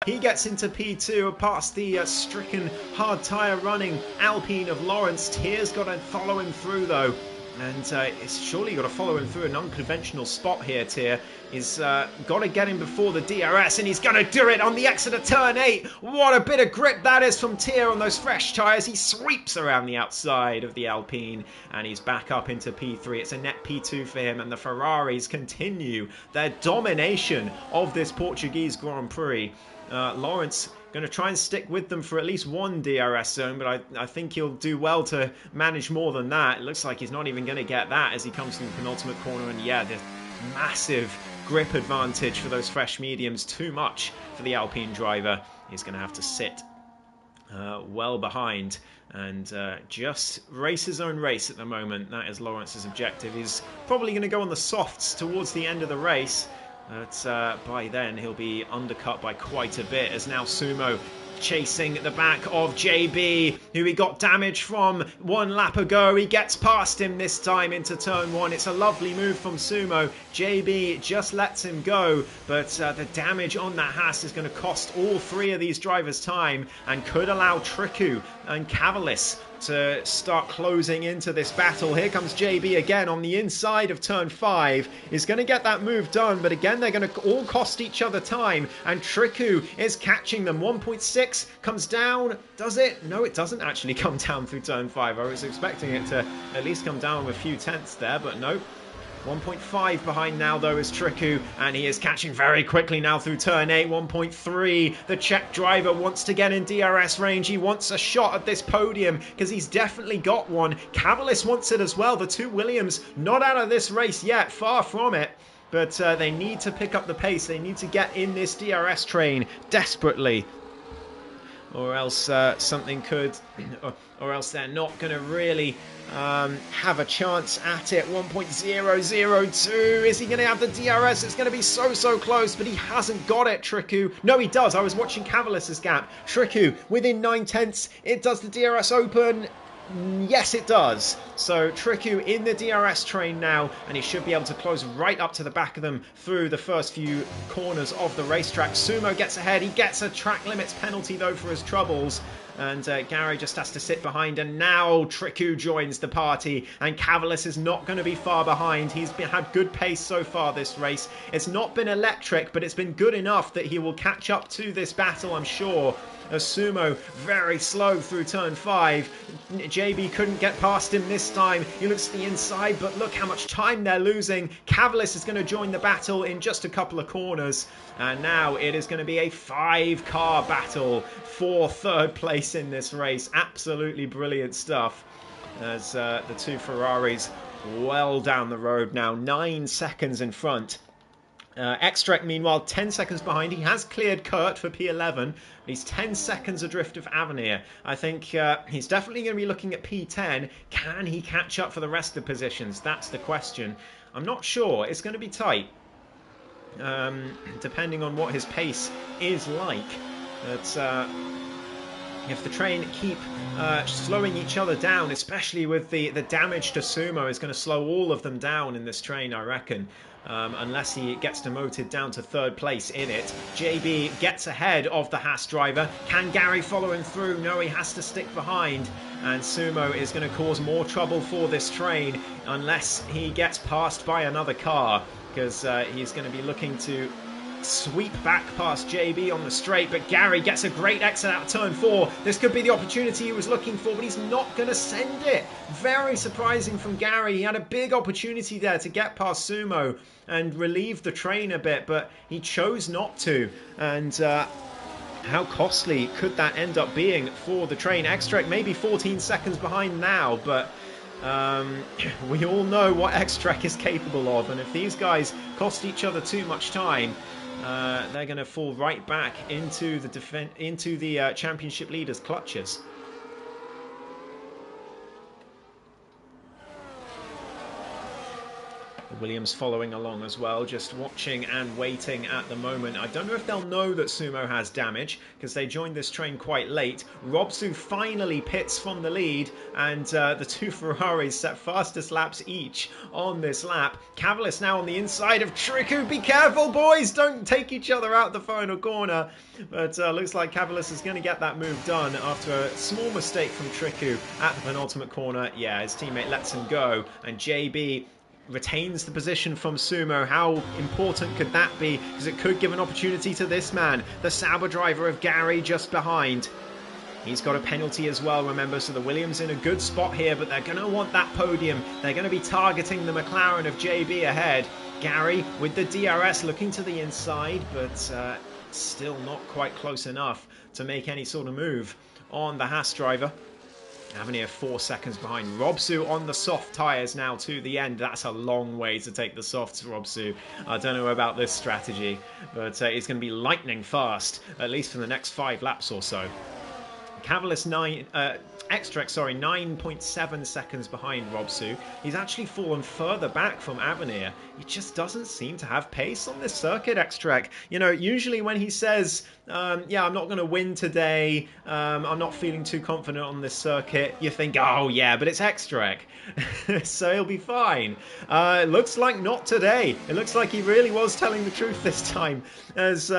He gets into P2 past the stricken hard tyre running Alpine of Lawrence. Tier's got to follow him through though. And it's surely got to follow him through an unconventional spot here, Tier. He's got to get him before the DRS, and he's going to do it on the exit of turn 8. What a bit of grip that is from Tier on those fresh tyres. He sweeps around the outside of the Alpine, and he's back up into P3. It's a net P2 for him, and the Ferraris continue their domination of this Portuguese Grand Prix. Lawrence going to try and stick with them for at least one DRS zone, but I think he'll do well to manage more than that. It looks like he's not even going to get that as he comes from the penultimate corner, and yeah, the massive grip advantage for those fresh mediums, too much for the Alpine driver. He's going to have to sit well behind and just race his own race at the moment. That is Lawrence's objective. He's probably going to go on the softs towards the end of the race. But by then he'll be undercut by quite a bit, as now Sumo chasing the back of JB, who he got damage from 1 lap ago. He gets past him this time into turn 1. It's a lovely move from Sumo. JB just lets him go, but the damage on that Haas is going to cost all 3 of these drivers time and could allow Triku and Cavalis to start closing into this battle. Here comes JB again on the inside of turn 5. He's going to get that move done, but again they're going to all cost each other time, and Triku is catching them. 1.6 comes down. Does it? No, it doesn't actually come down through turn 5. I was expecting it to at least come down with a few tenths there, but no. 1.5 behind now though is Triku, and he is catching very quickly now through turn 8. 1.3, the Czech driver wants to get in DRS range. He wants a shot at this podium because he's definitely got one. Cavalis wants it as well. The 2 Williams not out of this race yet, far from it, but they need to pick up the pace. They need to get in this DRS train desperately, or else something could, or else they're not going to really have a chance at it. 1.002, is he going to have the DRS? It's going to be so close, but he hasn't got it, Triku. No, he does. I was watching Cavalis's gap. Triku within 9 tenths. It does the DRS open. Yes, it does. So Triku in the DRS train now, and he should be able to close right up to the back of them through the first few corners of the racetrack. Sumo gets ahead. He gets a track limits penalty though for his troubles, and Gary just has to sit behind. And now Triku joins the party, and Cavalis is not going to be far behind. He's had good pace so far this race. It's not been electric, but it's been good enough that he will catch up to this battle, I'm sure. As Sumo very slow through turn 5. JB couldn't get past him this time. He looks to the inside, but look how much time they're losing. Cavalis is going to join the battle in just a couple of corners. And now it is going to be a 5-car battle for third place in this race. Absolutely brilliant stuff. As the two Ferraris well down the road now, 9 seconds in front. Extrek, meanwhile, 10 seconds behind. He has cleared Kurt for P11, but he's 10 seconds adrift of Avenir. I think he's definitely going to be looking at P10. Can he catch up for the rest of the positions? That's the question. I'm not sure. It's going to be tight, depending on what his pace is like. But if the train keep slowing each other down, especially with the damage to Sumo, is going to slow all of them down in this train, I reckon. Unless he gets demoted down to third place in it. JB gets ahead of the Haas driver. Can Gary follow him through? No, he has to stick behind. And Sumo is going to cause more trouble for this train unless he gets passed by another car, because he's going to be looking to sweep back past JB on the straight, but Gary gets a great exit out of turn 4. This could be the opportunity he was looking for, but he's not going to send it. Very surprising from Gary. He had a big opportunity there to get past Sumo and relieve the train a bit, but he chose not to. And how costly could that end up being for the train? Extrek maybe 14 seconds behind now, but we all know what Extrek is capable of, and if these guys cost each other too much time, they're going to fall right back into the championship leaders' clutches. Williams following along as well, just watching and waiting at the moment. I don't know if they'll know that Sumo has damage, because they joined this train quite late. Robsu finally pits from the lead, and the two Ferraris set fastest laps each on this lap. Cavalis now on the inside of Triku. Be careful, boys! Don't take each other out the final corner. But looks like Cavalis is going to get that move done after a small mistake from Triku at the penultimate corner. Yeah, his teammate lets him go, and JB retains the position from Sumo. How important could that be? Because it could give an opportunity to this man, the Sauber driver of Gary, just behind. He's got a penalty as well, remember, so the Williams in a good spot here, but they're going to want that podium. They're going to be targeting the McLaren of JB ahead. Gary with the DRS looking to the inside, but still not quite close enough to make any sort of move on the Haas driver. Avenir 4 seconds behind. Robsu on the soft tyres now to the end. That's a long way to take the softs, Robsu. I don't know about this strategy, but it's going to be lightning fast, at least for the next 5 laps or so. Cavalis 9.7 seconds behind Robsu. He's actually fallen further back from Avenir. He just doesn't seem to have pace on this circuit, Extrek. You know, usually when he says, yeah, I'm not going to win today, I'm not feeling too confident on this circuit, you think, oh yeah, but it's Extrek. So he'll be fine. It looks like not today. It looks like he really was telling the truth this time, as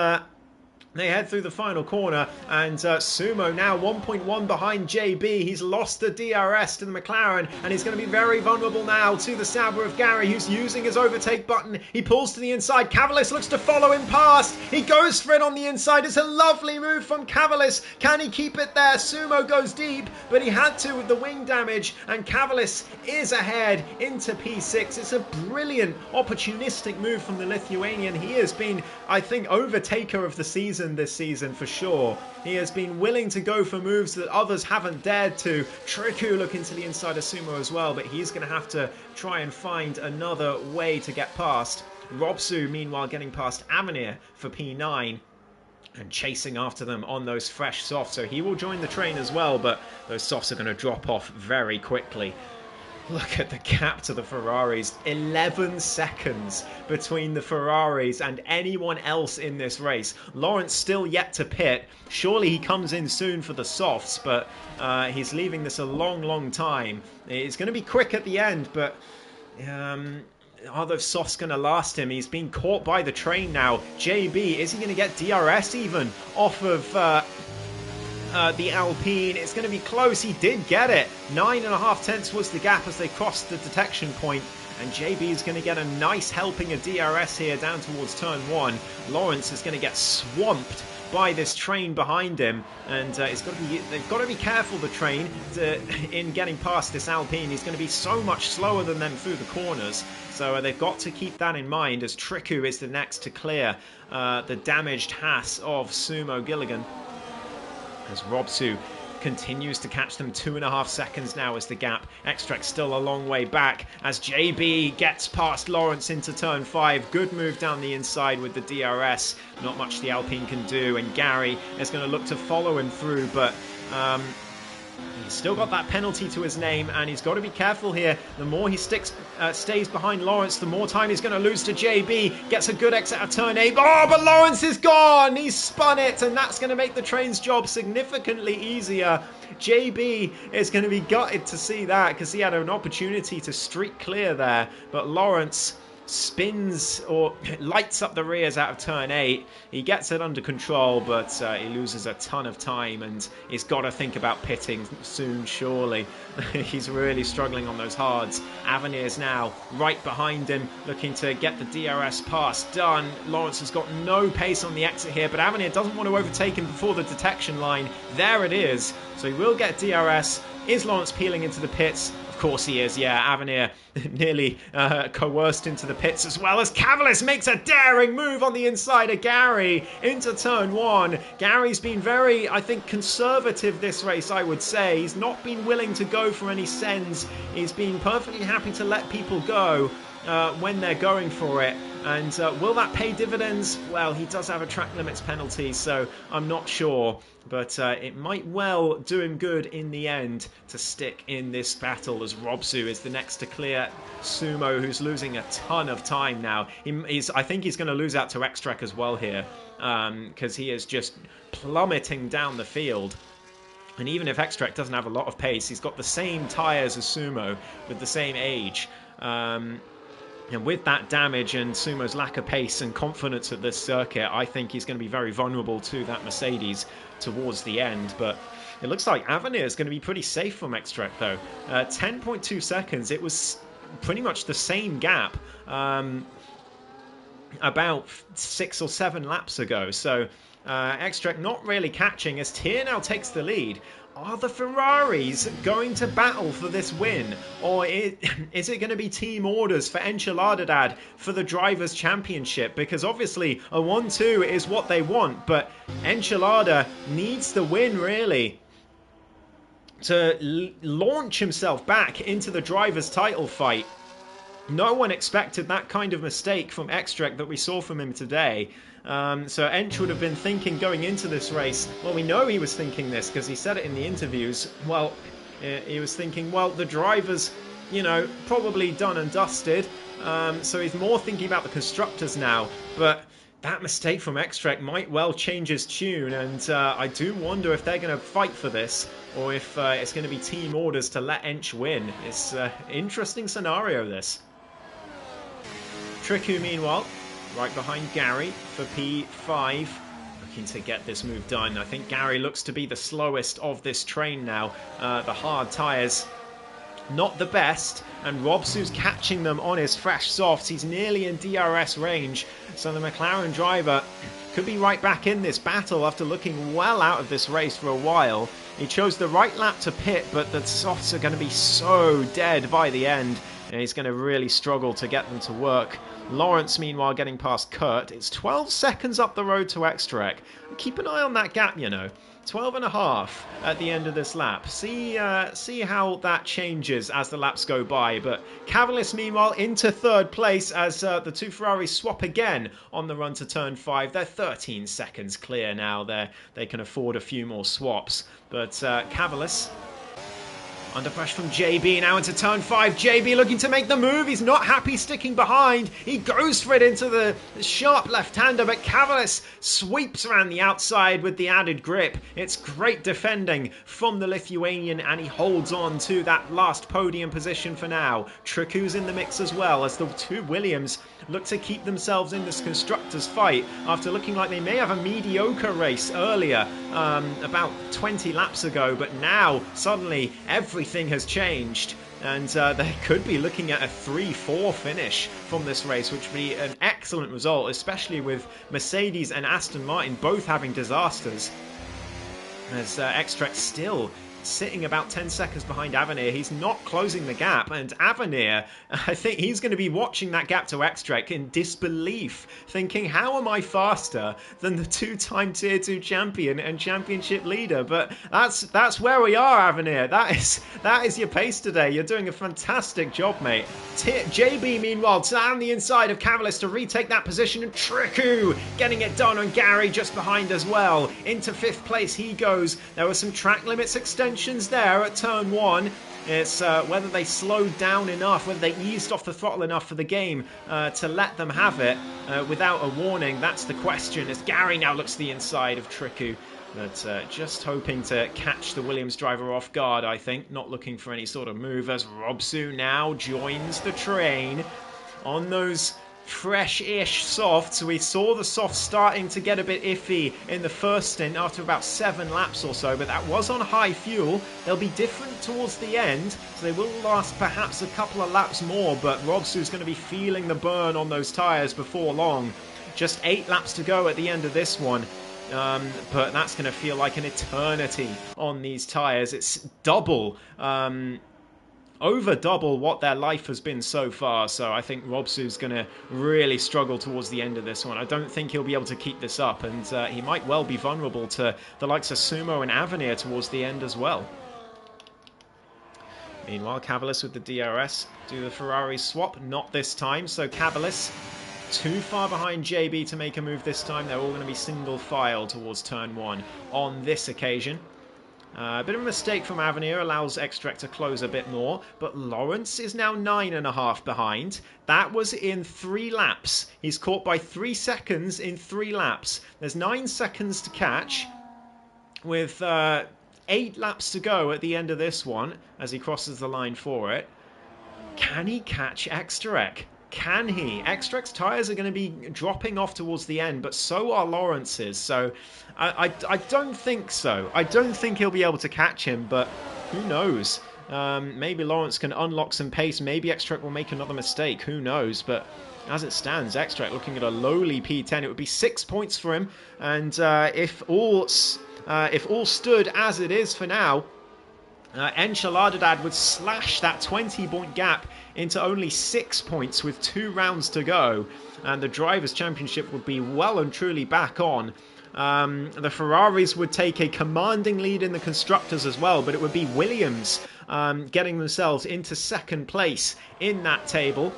they head through the final corner, and Sumo now 1.1 behind JB. He's lost the DRS to the McLaren, and he's going to be very vulnerable now to the Sauber of Gary, who's using his overtake button. He pulls to the inside. Cavalis looks to follow him past. He goes for it on the inside. It's a lovely move from Cavalis. Can he keep it there? Sumo goes deep, but he had to with the wing damage, and Cavalis is ahead into P6. It's a brilliant, opportunistic move from the Lithuanian. He has been, I think, overtaker of the season this season for sure. He has been willing to go for moves that others haven't dared to. Triku looking to the inside of Sumo as well, but he's going to have to try and find another way to get past. Robsu, meanwhile, getting past Avenir for P9 and chasing after them on those fresh softs. So he will join the train as well, but those softs are going to drop off very quickly. Look at the gap to the Ferraris. 11 seconds between the Ferraris and anyone else in this race. Lawrence still yet to pit. Surely he comes in soon for the softs, but he's leaving this a long time. It's going to be quick at the end, but are those softs going to last him? He's been caught by the train now. JB, is he going to get DRS even off of the Alpine. It's going to be close. He did get it. 9.5 tenths was the gap as they crossed the detection point. And JB is going to get a nice helping of DRS here down towards turn 1. Lawrence is going to get swamped by this train behind him, and they've got to be careful, the train, in getting past this Alpine. He's going to be so much slower than them through the corners, so they've got to keep that in mind as Triku is the next to clear the damaged Haas of Sumo Gilligan, as Robsu continues to catch them. 2.5 seconds now is the gap. Extract still a long way back as JB gets past Lawrence into turn 5. Good move down the inside with the DRS. Not much the Alpine can do, and Gary is going to look to follow him through, but he's still got that penalty to his name, and he's got to be careful here. The more he stays behind Lawrence, the more time he's going to lose to JB. Gets a good exit at turn 8. Oh, but Lawrence is gone! He's spun it, and that's going to make the train's job significantly easier. JB is going to be gutted to see that, because he had an opportunity to streak clear there, but Lawrence spins or lights up the rears out of turn 8. He gets it under control, but he loses a ton of time, and he's got to think about pitting soon, surely. He's really struggling on those hards. Avenir's now right behind him, looking to get the DRS pass done. Lawrence has got no pace on the exit here, but Avenir doesn't want to overtake him before the detection line. There it is. So he will get DRS. Is Lawrence peeling into the pits? Of course he is, yeah. Avenir nearly coerced into the pits, as well as Cavalis makes a daring move on the inside of Gary into turn 1. Gary's been very, I think, conservative this race, I would say. He's not been willing to go for any sends. He's been perfectly happy to let people go when they're going for it. And will that pay dividends? Well, he does have a track limits penalty, so I'm not sure. But it might well do him good in the end to stick in this battle, as Robsu is the next to clear Sumo, who's losing a ton of time now. I think he's going to lose out to Extrac as well here, because he is just plummeting down the field. And even if Extract doesn't have a lot of pace, he's got the same tyres as Sumo with the same age. And with that damage and Sumo's lack of pace and confidence at this circuit, I think he's going to be very vulnerable to that Mercedes towards the end. But it looks like Avenir is going to be pretty safe from Extract, though. 10.2 seconds. It was pretty much the same gap about 6 or 7 laps ago. So Extract not really catching as Tyr now takes the lead. Are the Ferraris going to battle for this win? Or is it going to be team orders for Enchiladadad for the Drivers' Championship? Because obviously a 1-2 is what they want, but Enchilada needs the win, really, to launch himself back into the Drivers' title fight. No one expected that kind of mistake from Extract that we saw from him today. So Ench would have been thinking going into this race, well, we know he was thinking this because he said it in the interviews. Well, he was thinking, well, the drivers, probably done and dusted. So he's more thinking about the constructors now. But that mistake from Extract might well change his tune, and I do wonder if they're going to fight for this, or if it's going to be team orders to let Ench win. It's an interesting scenario, this. Triku, meanwhile, right behind Gary for P5, looking to get this move done. I think Gary looks to be the slowest of this train now. The hard tyres, not the best, and Robsu's catching them on his fresh softs. He's nearly in DRS range, so the McLaren driver could be right back in this battle after looking well out of this race for a while. He chose the right lap to pit, but the softs are going to be so dead by the end, and he's going to really struggle to get them to work. Lawrence, meanwhile, getting past Kurt. It's 12 seconds up the road to Extrac. Keep an eye on that gap, 12.5 at the end of this lap. See how that changes as the laps go by. But Cavalis, meanwhile, into third place as the two Ferraris swap again on the run to turn 5. They're 13 seconds clear now. They can afford a few more swaps. But Cavalis Under pressure from JB now into turn 5. JB looking to make the move. He's not happy sticking behind. He goes for it into the sharp left-hander, but Cavalis sweeps around the outside with the added grip. It's great defending from the Lithuanian, and he holds on to that last podium position for now. Triku's in the mix as well, as the two Williams look to keep themselves in this constructors fight after looking like they may have a mediocre race earlier, about 20 laps ago, but now suddenly everything has changed, and they could be looking at a 3-4 finish from this race, which would be an excellent result, especially with Mercedes and Aston Martin both having disasters, as Extract still sitting about 10 seconds behind Avenir. He's not closing the gap, and Avenir, I think he's going to be watching that gap to Extract in disbelief, thinking, how am I faster than the two-time Tier 2 champion and championship leader? But that's where we are, Avenir. That is your pace today. You're doing a fantastic job, mate. JB, meanwhile, down the inside of Cavalis to retake that position, and Triku getting it done, and Gary just behind as well. Into 5th place he goes. There were some track limits extensions there at turn 1. It's whether they slowed down enough, whether they eased off the throttle enough for the game to let them have it without a warning. That's the question, as Gary now looks to the inside of Triku. But just hoping to catch the Williams driver off guard, I think. Not looking for any sort of move, as Robsu now joins the train on those fresh-ish softs. We saw the softs starting to get a bit iffy in the first stint after about 7 laps or so, but that was on high fuel. They'll be different towards the end, so they will last perhaps a couple of laps more, but Robsu's going to be feeling the burn on those tyres before long. Just 8 laps to go at the end of this one. But that's going to feel like an eternity on these tyres. It's double, over double what their life has been so far. So I think Robsu's going to really struggle towards the end of this one. I don't think he'll be able to keep this up, and he might well be vulnerable to the likes of Sumo and Avenir towards the end as well. Meanwhile, Cavalis with the DRS. Do the Ferrari swap? Not this time. So Cavalis too far behind JB to make a move this time. They're all going to be single file towards turn 1 on this occasion. A bit of a mistake from Avenir, allows Extract to close a bit more, but Lawrence is now 9.5 behind. That was in 3 laps. He's caught by 3 seconds in 3 laps. There's 9 seconds to catch, with 8 laps to go at the end of this one, as he crosses the line for it. Can he catch Extract? Can he? Extract's tyres are going to be dropping off towards the end, but so are Lawrence's. So I don't think so. I don't think he'll be able to catch him, but who knows? Maybe Lawrence can unlock some pace. Maybe Extract will make another mistake. Who knows? But as it stands, Extract looking at a lowly P10. It would be 6 points for him. And if all stood as it is for now, Enchiladadad would slash that 20-point gap into only 6 points with 2 rounds to go, and the Drivers' Championship would be well and truly back on. The Ferraris would take a commanding lead in the Constructors as well, but it would be Williams getting themselves into 2nd place in that table,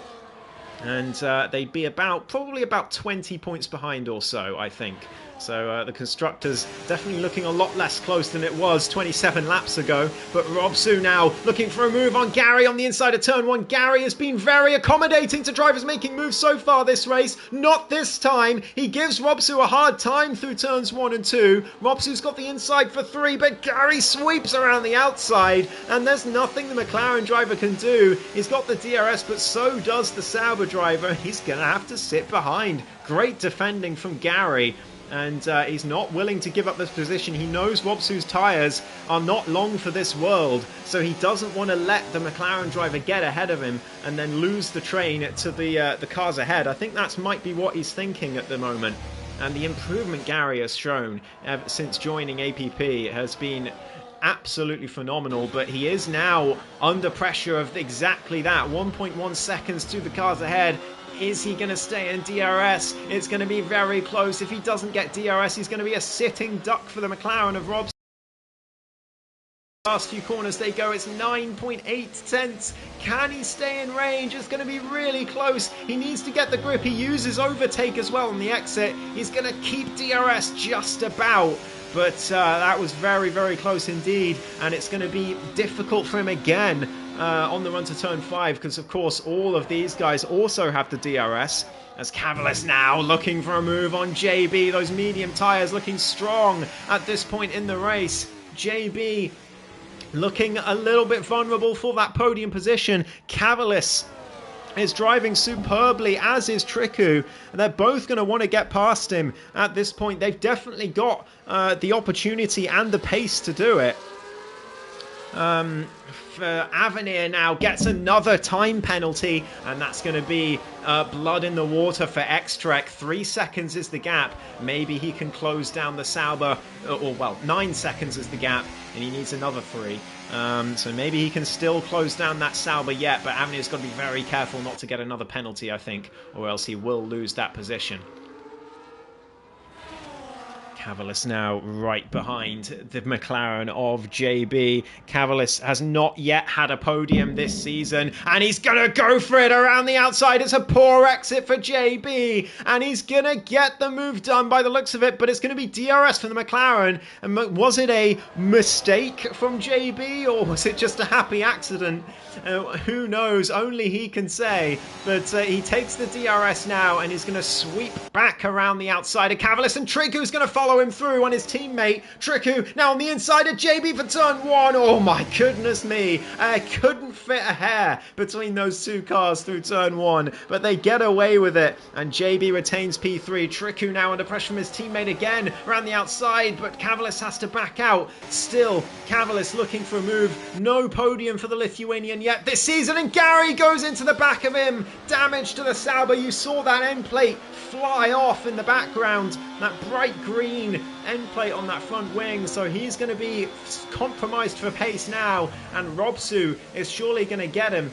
and they'd be probably about 20 points behind or so, I think. So the Constructors definitely looking a lot less close than it was 27 laps ago. But Robsu now looking for a move on Gary on the inside of turn 1. Gary has been very accommodating to drivers making moves so far this race. Not this time. He gives Robsu a hard time through turns 1 and 2. Robsu's got the inside for 3, but Gary sweeps around the outside, and there's nothing the McLaren driver can do. He's got the DRS, but so does the Sauber driver. He's going to have to sit behind. Great defending from Gary. And he's not willing to give up this position. He knows Robsu's tyres are not long for this world, so he doesn't want to let the McLaren driver get ahead of him and then lose the train to the cars ahead. I think that might be what he's thinking at the moment. And the improvement Gary has shown since joining APP has been absolutely phenomenal, but he is now under pressure of exactly that. 1.1 seconds to the cars ahead. Is he going to stay in DRS? It's going to be very close. If he doesn't get DRS, he's going to be a sitting duck for the McLaren of Robson. Last few corners they go. It's 9.8 tenths. Can he stay in range? It's going to be really close. He needs to get the grip. He uses overtake as well on the exit. He's going to keep DRS just about. but that was very, very close indeed, and it's going to be difficult for him again on the run to turn 5, because of course all of these guys also have the DRS. As Cavalis now looking for a move on JB, those medium tyres looking strong at this point in the race. JB looking a little bit vulnerable for that podium position. Cavalis is driving superbly, as is Triku. They're both going to want to get past him at this point. They've definitely got the opportunity and the pace to do it. Avenir now gets another time penalty, and that's going to be blood in the water for X-Trek. 3 seconds is the gap. Maybe he can close down the Sauber, or well, 9 seconds is the gap, and he needs another 3. So maybe he can still close down that Sauber yet, but Avenir's got to be very careful not to get another penalty, I think, or else he will lose that position. Cavalis now right behind the McLaren of JB. Cavalis has not yet had a podium this season, and he's going to go for it around the outside. It's a poor exit for JB, and he's going to get the move done by the looks of it, but it's going to be DRS for the McLaren. And was it a mistake from JB, or was it just a happy accident? Who knows? Only he can say. But he takes the DRS now, and he's going to sweep back around the outside of Cavalis, and Triku's going to follow him through on his teammate. Triku now on the inside of JB for turn 1. Oh my goodness me. I couldn't fit a hair between those two cars through turn 1, but they get away with it, and JB retains P3. Triku now under pressure from his teammate again around the outside, but Cavalis has to back out. Still, Cavalis looking for a move. No podium for the Lithuanian yet this season, and Gary goes into the back of him. Damage to the Sauber. You saw that end plate fly off in the background, that bright green end plate on that front wing, so he's going to be compromised for pace now, and Robsu is surely going to get him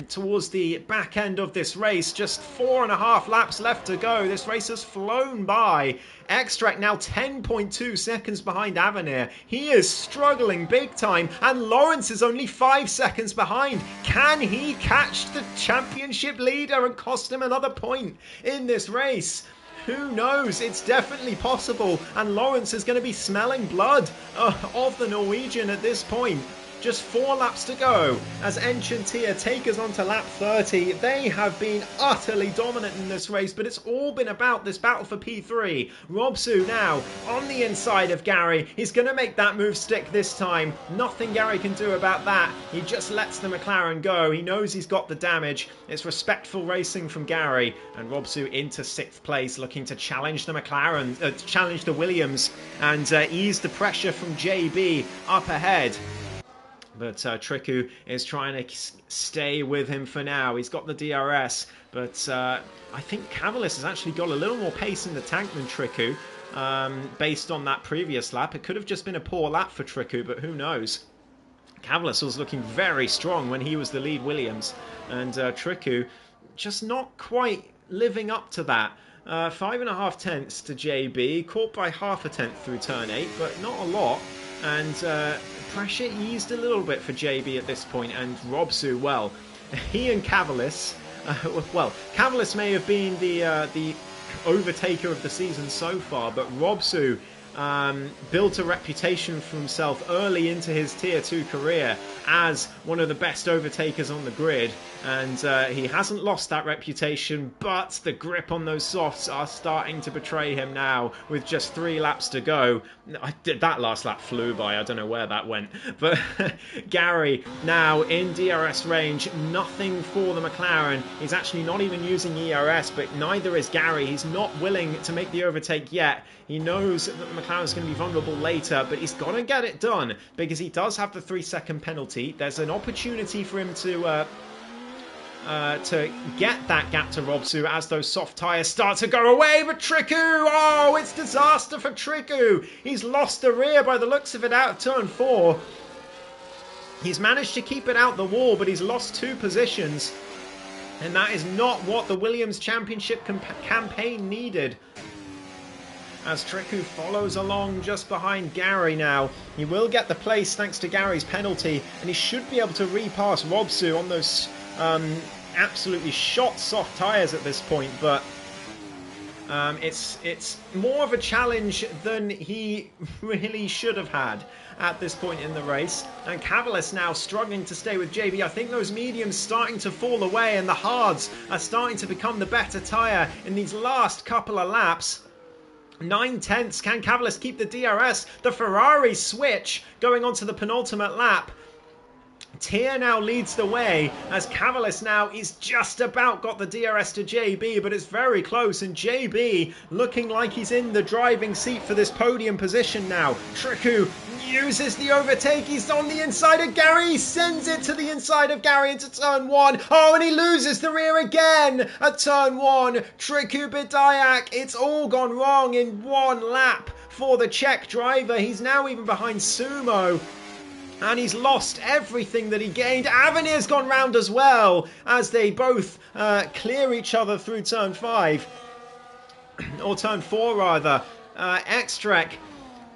towards the back end of this race. Just 4.5 laps left to go. This race has flown by. X-Trek now 10.2 seconds behind Avenir. He is struggling big time, and Lawrence is only 5 seconds behind. Can he catch the championship leader and cost him another point in this race? Who knows? It's definitely possible, and Lawrence is going to be smelling blood of the Norwegian at this point. Just 4 laps to go as Enchantia take us on to lap 30. They have been utterly dominant in this race, but it's all been about this battle for P3. Robsu now on the inside of Gary. He's going to make that move stick this time. Nothing Gary can do about that. He just lets the McLaren go. He knows he's got the damage. It's respectful racing from Gary, and Robsu into 6th place, looking to challenge the McLaren, challenge the Williams, and ease the pressure from JB up ahead. But Triku is trying to stay with him for now. He's got the DRS, but I think Cavalis has actually got a little more pace in the tank than Triku, based on that previous lap. It could have just been a poor lap for Triku, but who knows? Cavalis was looking very strong when he was the lead Williams, and Triku just not quite living up to that. 5.5 tenths to JB, caught by half a tenth through turn 8, but not a lot. And pressure eased a little bit for JB at this point, and Robsu, well, he and Cavalis, well, Cavalis may have been the overtaker of the season so far, but Robsu built a reputation for himself early into his Tier 2 career as one of the best overtakers on the grid, and he hasn't lost that reputation, but the grip on those softs are starting to betray him now with just 3 laps to go. That last lap flew by, I don't know where that went, but Gary now in DRS range. Nothing for the McLaren. He's actually not even using ERS, but neither is Gary. He's not willing to make the overtake yet. He knows that the McLaren's going to be vulnerable later, but he's got to get it done because he does have the 3-second penalty. There's an opportunity for him to get that gap to Robsu as those soft tyres start to go away. But Triku, oh, it's disaster for Triku. He's lost the rear by the looks of it out of turn 4. He's managed to keep it out the wall, but he's lost 2 positions. And that is not what the Williams Championship campaign needed. As Triku follows along just behind Gary now. He will get the place thanks to Gary's penalty, and he should be able to repass Robsu on those absolutely shot soft tyres at this point, but It's more of a challenge than he really should have had at this point in the race. And Cavalis now struggling to stay with JB. I think those mediums starting to fall away and the hards are starting to become the better tyre in these last couple of laps. 9/10. Can Cavalis keep the DRS? The Ferrari switch going on to the penultimate lap. Tier now leads the way as Cavalis now is just about got the DRS to JB, but it's very close, and JB looking like he's in the driving seat for this podium position now. Triku uses the overtake. He's on the inside of Gary. He sends it to the inside of Gary into turn 1. Oh, and he loses the rear again at turn 1. Triku Bidayak. It's all gone wrong in one lap for the Czech driver. He's now even behind Sumo. And he's lost everything that he gained. Avenir's gone round as well as they both clear each other through turn 5. Or turn 4 rather. Xtrek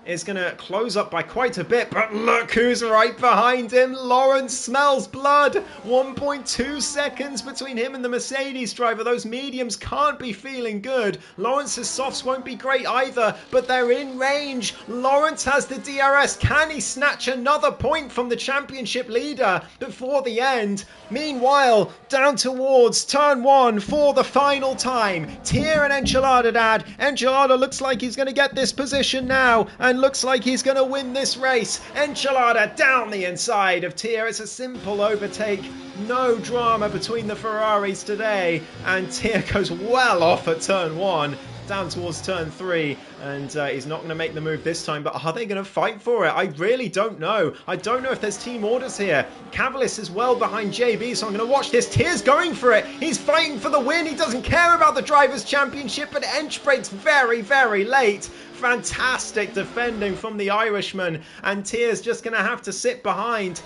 is going to close up by quite a bit, but look who's right behind him. Lawrence smells blood. 1.2 seconds between him and the Mercedes driver. Those mediums can't be feeling good. Lawrence's softs won't be great either, but they're in range. Lawrence has the DRS. Can he snatch another point from the championship leader before the end? Meanwhile, down towards turn 1 for the final time. Tier and Enchilada Dad. Enchilada looks like he's going to get this position now, and looks like he's going to win this race. Enchilada down the inside of Tier. It's a simple overtake. No drama between the Ferraris today. And Tier goes well off at turn 1. Down towards turn 3, and he's not going to make the move this time, but are they going to fight for it? I really don't know. I don't know if there's team orders here. Cavalis is well behind JB, so I'm going to watch this. Tier's going for it. He's fighting for the win. He doesn't care about the Drivers' Championship, but Ench breaks very, very late. Fantastic defending from the Irishman, and Tier's just going to have to sit behind.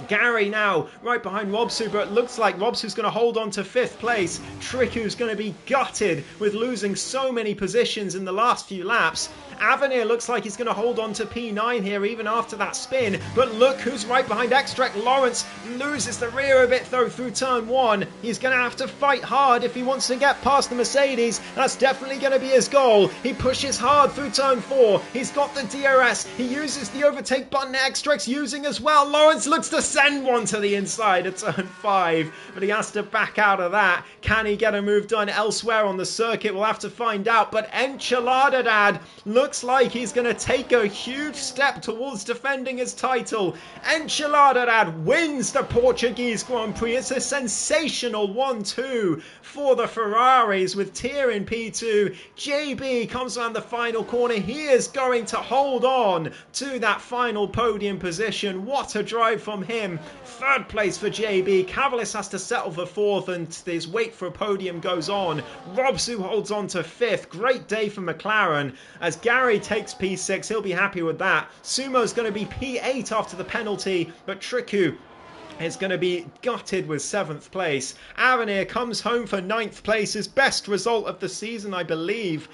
Gary now right behind Robsu, but it looks like Robsu's going to hold on to 5th place. Triku's going to be gutted with losing so many positions in the last few laps. Avenir looks like he's going to hold on to P9 here even after that spin, but look who's right behind Xtrek. Lawrence loses the rear a bit though through turn 1. He's going to have to fight hard if he wants to get past the Mercedes. That's definitely going to be his goal. He pushes hard through turn 4. He's got the DRS. He uses the overtake button Xtrek's using as well. Lawrence looks to send one to the inside at turn 5, but he has to back out of that. Can he get a move done elsewhere on the circuit? We'll have to find out, but Enchilada Dad looks like he's going to take a huge step towards defending his title. Enchilada Dad wins the Portuguese Grand Prix. It's a sensational 1-2 for the Ferraris with Tier in P2. JB comes around the final corner. He is going to hold on to that final podium position. What a drive from him. 3rd place for JB. Cavalis has to settle for 4th, and this wait for a podium goes on. Robsu holds on to 5th. Great day for McLaren as Gary takes P6. He'll be happy with that. Sumo's going to be P8 after the penalty, but Triku is going to be gutted with 7th place. Avenir comes home for 9th place, his best result of the season, I believe.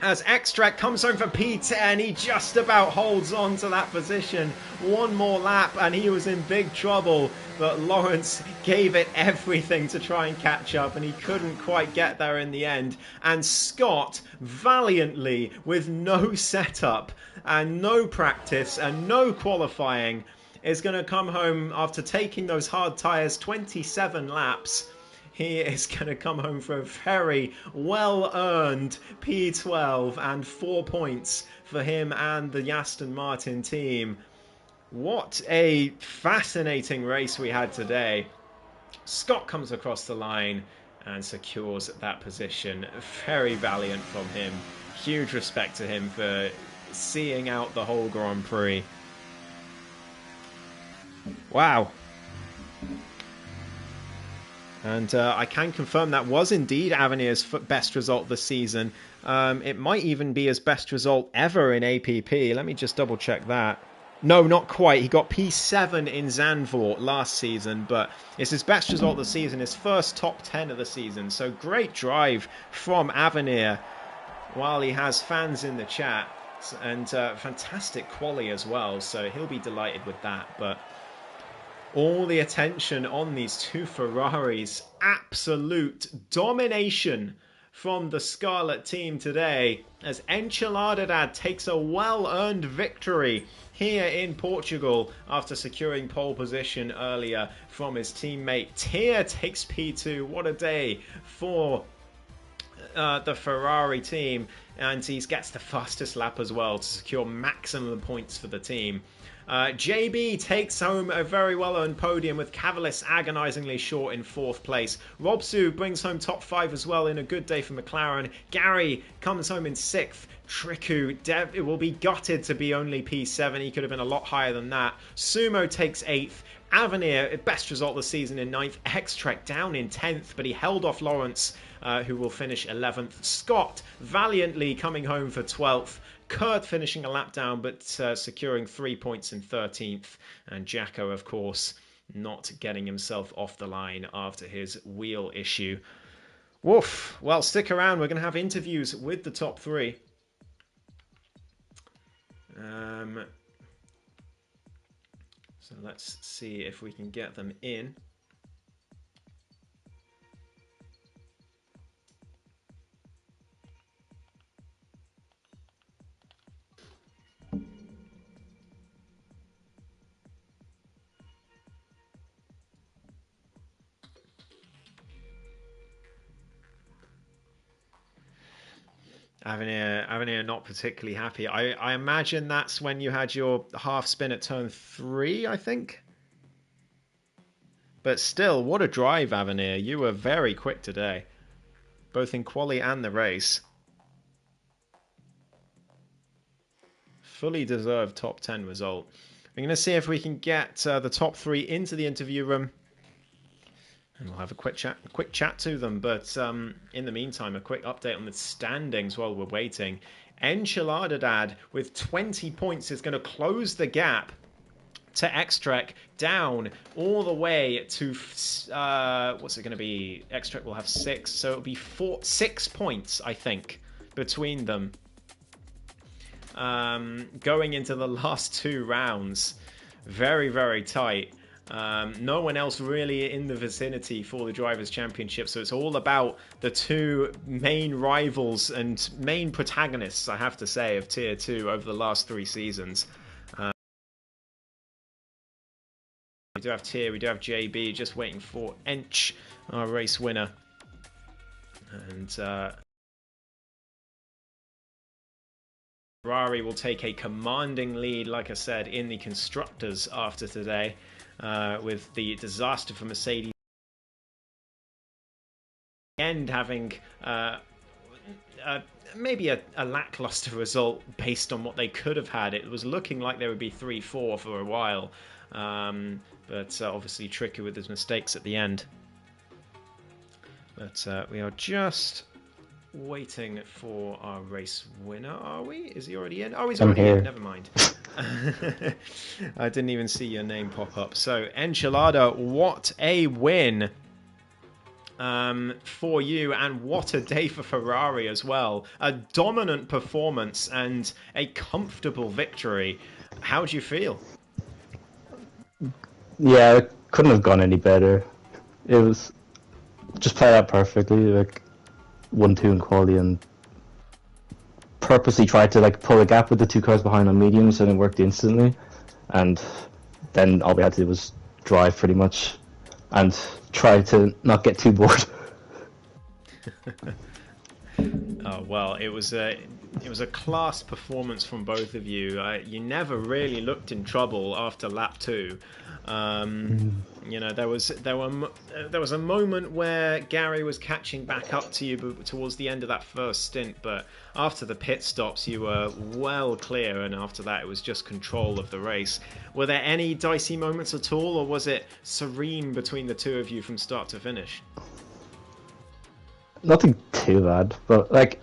As Xtrek comes home for P10, he just about holds on to that position. One more lap and he was in big trouble, but Lawrence gave it everything to try and catch up, and he couldn't quite get there in the end. And Scott, valiantly, with no setup and no practice and no qualifying, is going to come home after taking those hard tyres 27 laps. He is going to come home for a very well-earned P12 and 4 points for him and the Aston Martin team. What a fascinating race we had today. Scott comes across the line and secures that position. Very valiant from him. Huge respect to him for seeing out the whole Grand Prix. Wow. And I can confirm that was indeed Avenir's best result of the season. It might even be his best result ever in APP. Let me just double check that. No, not quite. He got P7 in Zandvoort last season, but it's his best result of the season, his first top 10 of the season. So great drive from Avenir while he has fans in the chat, and fantastic quali as well. So he'll be delighted with that. But all the attention on these two Ferraris. Absolute domination from the Scarlet team today as Enchiladadad takes a well-earned victory here in Portugal after securing pole position earlier from his teammate. Tier takes P2. What a day for the Ferrari team, and he gets the fastest lap as well to secure maximum points for the team. JB takes home a very well-earned podium with Cavalis agonisingly short in 4th place. Robsu brings home top 5 as well in a good day for McLaren. Gary comes home in 6th. Triku it will be gutted to be only P7. He could have been a lot higher than that. Sumo takes 8th. Avenir, best result of the season, in 9th. X-Trek down in 10th, but he held off Lawrence, who will finish 11th. Scott valiantly coming home for 12th. Kurt finishing a lap down, but securing 3 points in 13th. And Jacko, of course, not getting himself off the line after his wheel issue. Woof. Well, stick around. We're going to have interviews with the top 3. So let's see if we can get them in. Avenir not particularly happy. I imagine that's when you had your half spin at turn 3, I think. But still, what a drive, Avenir. You were very quick today, both in quali and the race. Fully deserved top 10 result. We're going to see if we can get the top 3 into the interview room. And we'll have a quick chat to them. But in the meantime, a quick update on the standings while we're waiting. Enchiladadad with 20 points is going to close the gap to X-Trek down all the way to what's it going to be? X-Trek will have 6, so it'll be 6 points, I think, between them. Going into the last 2 rounds, very, very tight. No one else really in the vicinity for the Drivers' Championship, so it's all about the 2 main rivals and main protagonists, I have to say, of Tier 2 over the last 3 seasons. We do have Tier, we do have JB, just waiting for Ench, our race winner. And Ferrari will take a commanding lead, like I said, in the Constructors after today. With the disaster for Mercedes and having maybe a lackluster result based on what they could have had. It was looking like there would be 3-4 for a while, but obviously tricky with his mistakes at the end. But we are just waiting for our race winner, are we? Is he already in? Oh, he's already in. Never mind. I didn't even see your name pop up. So, Enchilada, what a win for you, and what a day for Ferrari as well. A dominant performance and a comfortable victory. How do you feel? Yeah, it couldn't have gone any better. It was just played out perfectly, like 1-2 in quali, and purposely tried to like pull a gap with the 2 cars behind on mediums, and it worked instantly. And then all we had to do was drive pretty much and try to not get too bored. Oh well, it was a class performance from both of you. You never really looked in trouble after lap 2. You know, there was a moment where Gary was catching back up to you towards the end of that first stint, but after the pit stops you were well clear, and after that it was just control of the race. Were there any dicey moments at all, or was it serene between the 2 of you from start to finish? Nothing too bad, but like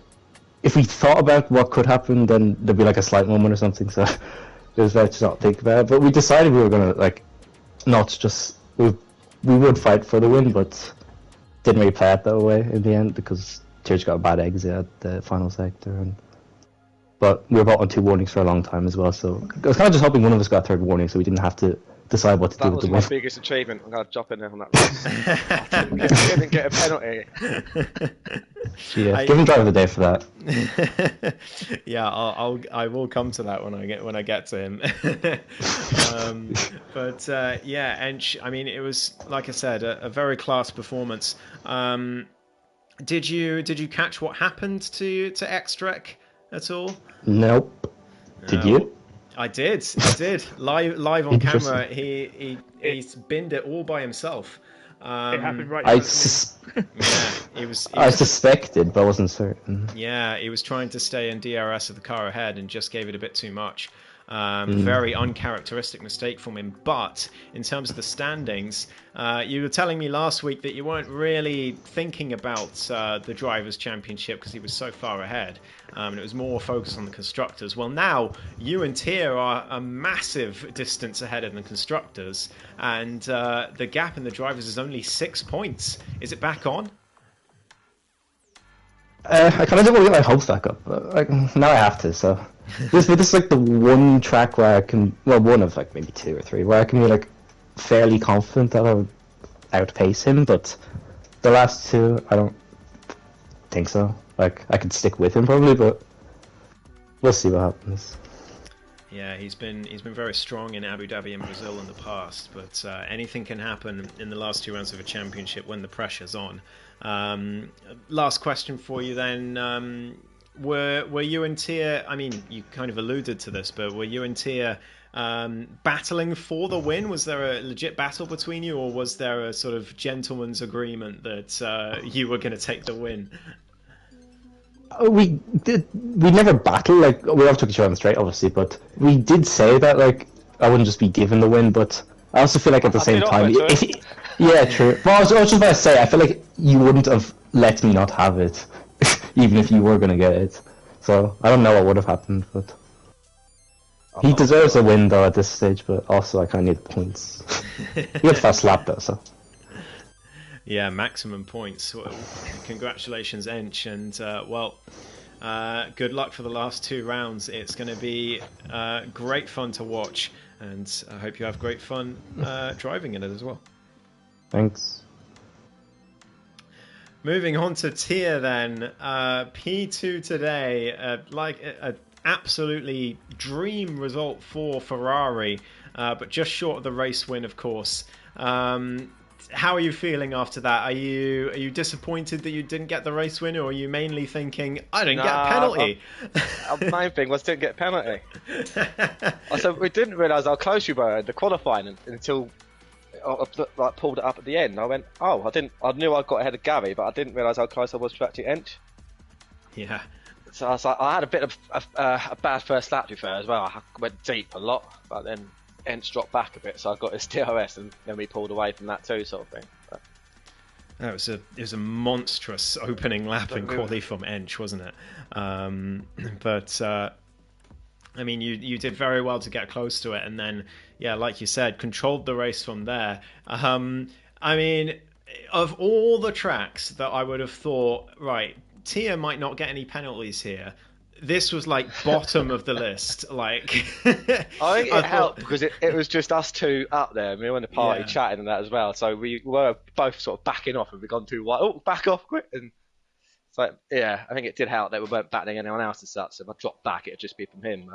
if we thought about what could happen, then there'd be like a slight moment or something, so it was better to not think about it. But we decided we were gonna like not just we would fight for the win, but didn't really play it that way in the end because Church got a bad exit at the final sector. But we were both on 2 warnings for a long time as well, so I was kind of just hoping one of us got a 3rd warning so we didn't have to decide what to do That with was the my win. biggest achievement. I'm going to drop in there on that race. I didn't get a penalty. Yeah, give him driver of the day for that. Yeah, I will come to that when I get to him. But yeah, and I mean, it was, like I said, a very class performance. Did you catch what happened to Extrek at all? Nope. Did you? I did live on camera. He binned it all by himself. It happened right. I I suspected, but I wasn't certain. Yeah, he was trying to stay in DRS of the car ahead and just gave it a bit too much. Very uncharacteristic mistake from him. But in terms of the standings, you were telling me last week that you weren't really thinking about the Drivers' Championship because he was so far ahead. And it was more focused on the Constructors. Well, now you and Tier are a massive distance ahead of the Constructors. And the gap in the Drivers is only 6 points. Is it back on? I kind of don't want to get my hopes back up, but like, now I have to. So this is like the one track where I can, well, one of like maybe 2 or 3, where I can be like fairly confident that I'll outpace him. But the last 2, I don't think so. Like I could stick with him probably, but we'll see what happens. Yeah, he's been very strong in Abu Dhabi and Brazil in the past, but anything can happen in the last 2 rounds of a championship when the pressure's on. Last question for you then. Were you and Tia, I mean, you kind of alluded to this, but were you and Tia battling for the win? Was there a legit battle between you, or was there a sort of gentleman's agreement that you were going to take the win? We never battled, like, we all took each other on the straight, obviously, but we did say that, like, I wouldn't just be given the win, but I also feel like at the same time, yeah, true. But I was just about to say, I feel like you wouldn't have let me not have it, even if you were going to get it. So, I don't know what would have happened, but he deserves a win, though, at this stage, but also I kind of need the points. He had fast lap, though, so. Yeah, maximum points. Well, congratulations, Ench, and good luck for the last 2 rounds. It's going to be great fun to watch, and I hope you have great fun driving in it as well. Thanks. Moving on to Tier then, P2 today, like an absolutely dream result for Ferrari, but just short of the race win, of course. How are you feeling after that? Are you disappointed that you didn't get the race win, or are you mainly thinking, I didn't get a penalty? The main thing was didn't get a penalty. So we didn't realise how close we were in the qualifying until I pulled it up at the end. I went, oh, I knew I got ahead of Gary, but I didn't realise how close I was to actually Ench. Yeah. So I was like, I had a bit of a bad first lap to be fair as well. I went deep a lot, but then Ench dropped back a bit, so I got his DRS, and then we pulled away from that too, sort of thing. But it was a monstrous opening lap in quali from Ench, wasn't it? But I mean, you did very well to get close to it, and then, yeah, like you said, controlled the race from there. I mean, of all the tracks that I would have thought, right, Tia might not get any penalties here, this was like bottom of the list. Like, I think it helped because it was just us two up there. We were in the party chatting and that as well, so we were both sort of backing off and we'd gone too wide. Oh, back off quick! And it's like, yeah, I think it did help that we weren't battling anyone else as such. So if I dropped back, it'd just be from him.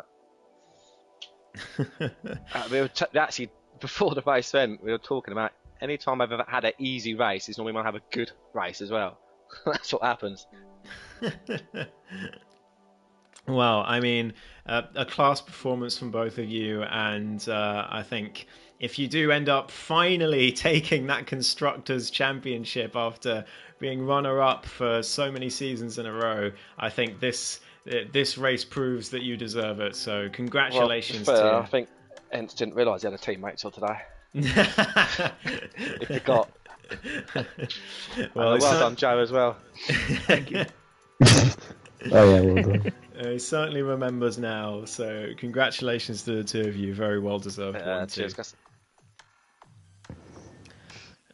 But we were actually before the race went, we were talking about any time I've ever had an easy race is normally when I have a good race as well. That's what happens. Well, I mean, a class performance from both of you, and I think if you do end up finally taking that Constructors' Championship after being runner-up for so many seasons in a row, I think this race proves that you deserve it. So congratulations to you. I think Ents didn't realise he had a teammate till today. He forgot. Well done, Joe, as well. Thank you. Oh yeah, well done. He certainly remembers now, so congratulations to the two of you. Very well deserved one, cheers, guys.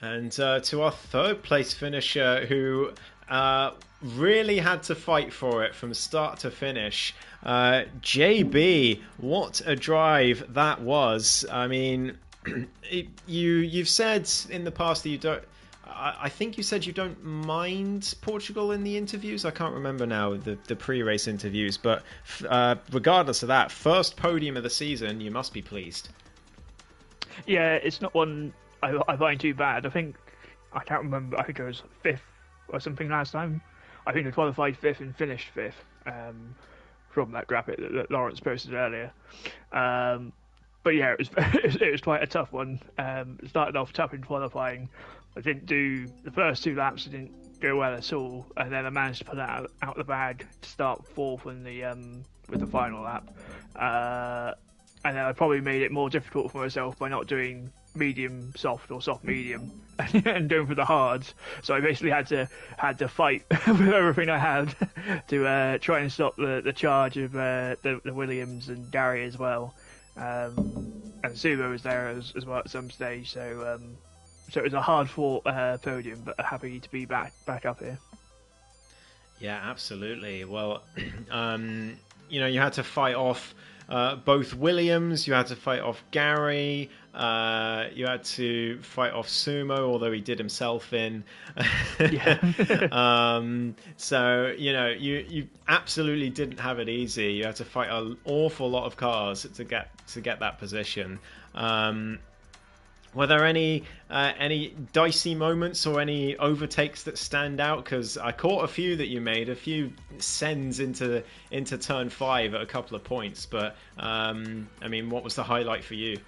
And to our third place finisher, who really had to fight for it from start to finish, JB. What a drive that was. I mean, you've said in the past that you don't. I think you said you don't mind Portugal in the interviews. I can't remember now the pre-race interviews, but regardless of that, first podium of the season, you must be pleased. Yeah, it's not one I find too bad. I can't remember. I think it was fifth or something last time. I think I qualified fifth and finished fifth from that graphic that Lawrence posted earlier. But yeah, it was quite a tough one. It started off tough in qualifying. I didn't do the first 2 laps. I didn't go well at all, and then I managed to pull it out the bag to start fourth in with the final lap. And then I probably made it more difficult for myself by not doing medium soft or soft medium and going for the hards. So I basically had to fight with everything I had to try and stop the charge of the Williams and Gary as well. And Sumo was there as well at some stage. So it was a hard fought podium, but happy to be back up here. Yeah, absolutely. Well, you had to fight off both Williams, you had to fight off Gary, you had to fight off Sumo, although he did himself in. So you absolutely didn't have it easy. You had to fight an awful lot of cars to get that position. Were there any dicey moments or any overtakes that stand out? Because I caught a few that you made, a few sends into turn 5 at a couple of points. But what was the highlight for you?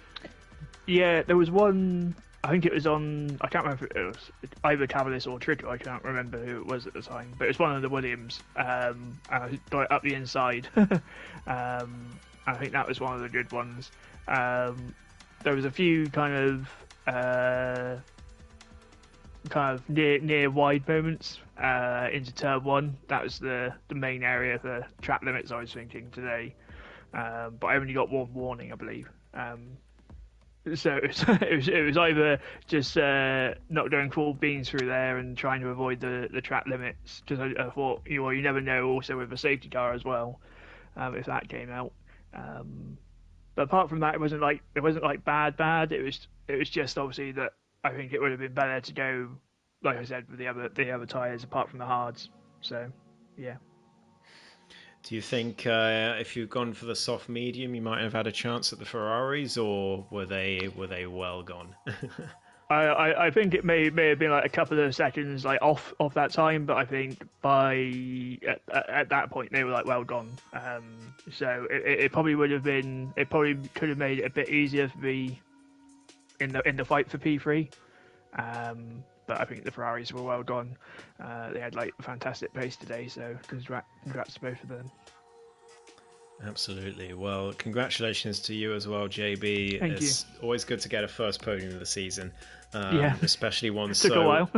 Yeah, there was one. I think it was on. I can't remember if it was either Cavalis or Tricker. I can't remember who it was at the time, but it was one of the Williams. And I got it up the inside. I think that was one of the good ones. There was a few kind of near wide moments into turn 1. That was the main area for track limits I was thinking today, but I only got one warning, I believe. So it was either just not going full beans through there and trying to avoid the track limits, because I thought you never know, also with a safety car as well, if that came out. But apart from that, it wasn't like bad. It was just obviously that I think it would have been better to go, like I said, with the other tyres apart from the hards. So, yeah. Do you think if you'd gone for the soft medium, you might have had a chance at the Ferraris, or were they well gone? I think it may have been like a couple of seconds off that time, but I think at that point they were well gone. So it probably would have been. It probably could have made it a bit easier for me in the fight for P3. But I think the Ferraris were well gone. They had a fantastic pace today, so congrats to both of them. Absolutely. Well, congratulations to you as well, JB. It's always good to get a first podium of the season. Especially one took a while.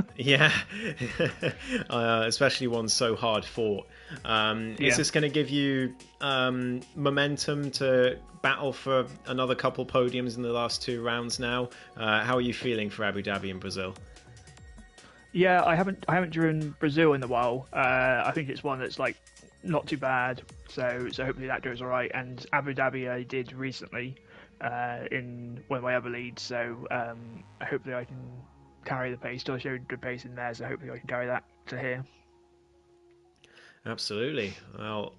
Especially one so hard fought. Is this going to give you momentum to battle for another couple podiums in the last 2 rounds now? How are you feeling for Abu Dhabi and Brazil? Yeah, I haven't driven Brazil in a while. I think it's one that's not too bad. So hopefully that goes all right. And Abu Dhabi I did recently in one of my other leads. So hopefully I can carry the pace. Still showed good pace in there. So hopefully I can carry that to here. Absolutely. Well,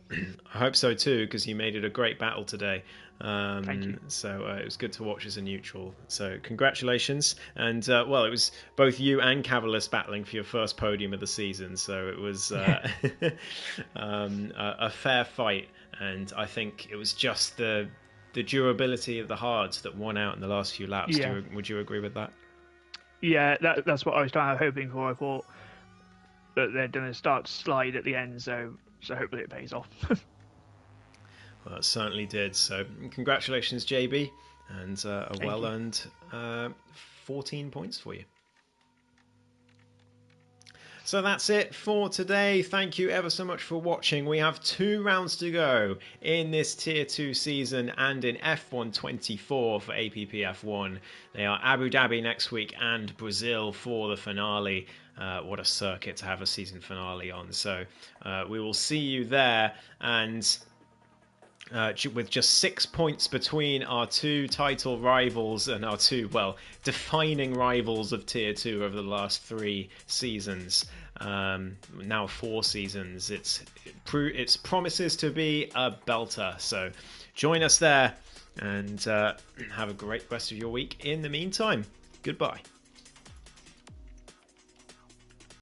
I hope so too, because you made it a great battle today. Thank you. So it was good to watch as a neutral. So congratulations. And it was both you and Cavalis battling for your first podium of the season. So it was a fair fight. And I think it was just the durability of the hards that won out in the last few laps. Yeah. Would you agree with that? Yeah, that's what I was kind of hoping for. I thought that they're going to start to slide at the end, so hopefully it pays off. Well, it certainly did. So congratulations, JB, and a well-earned 14 points for you. So that's it for today. Thank you ever so much for watching. We have 2 rounds to go in this Tier 2 season and in F1 24 for APPF1. They are Abu Dhabi next week and Brazil for the finale. What a circuit to have a season finale on. So we will see you there. And with just 6 points between our two title rivals and our two, well, defining rivals of Tier 2 over the last 3 seasons. Now 4 seasons. It promises to be a belter. So join us there and have a great rest of your week. In the meantime, goodbye.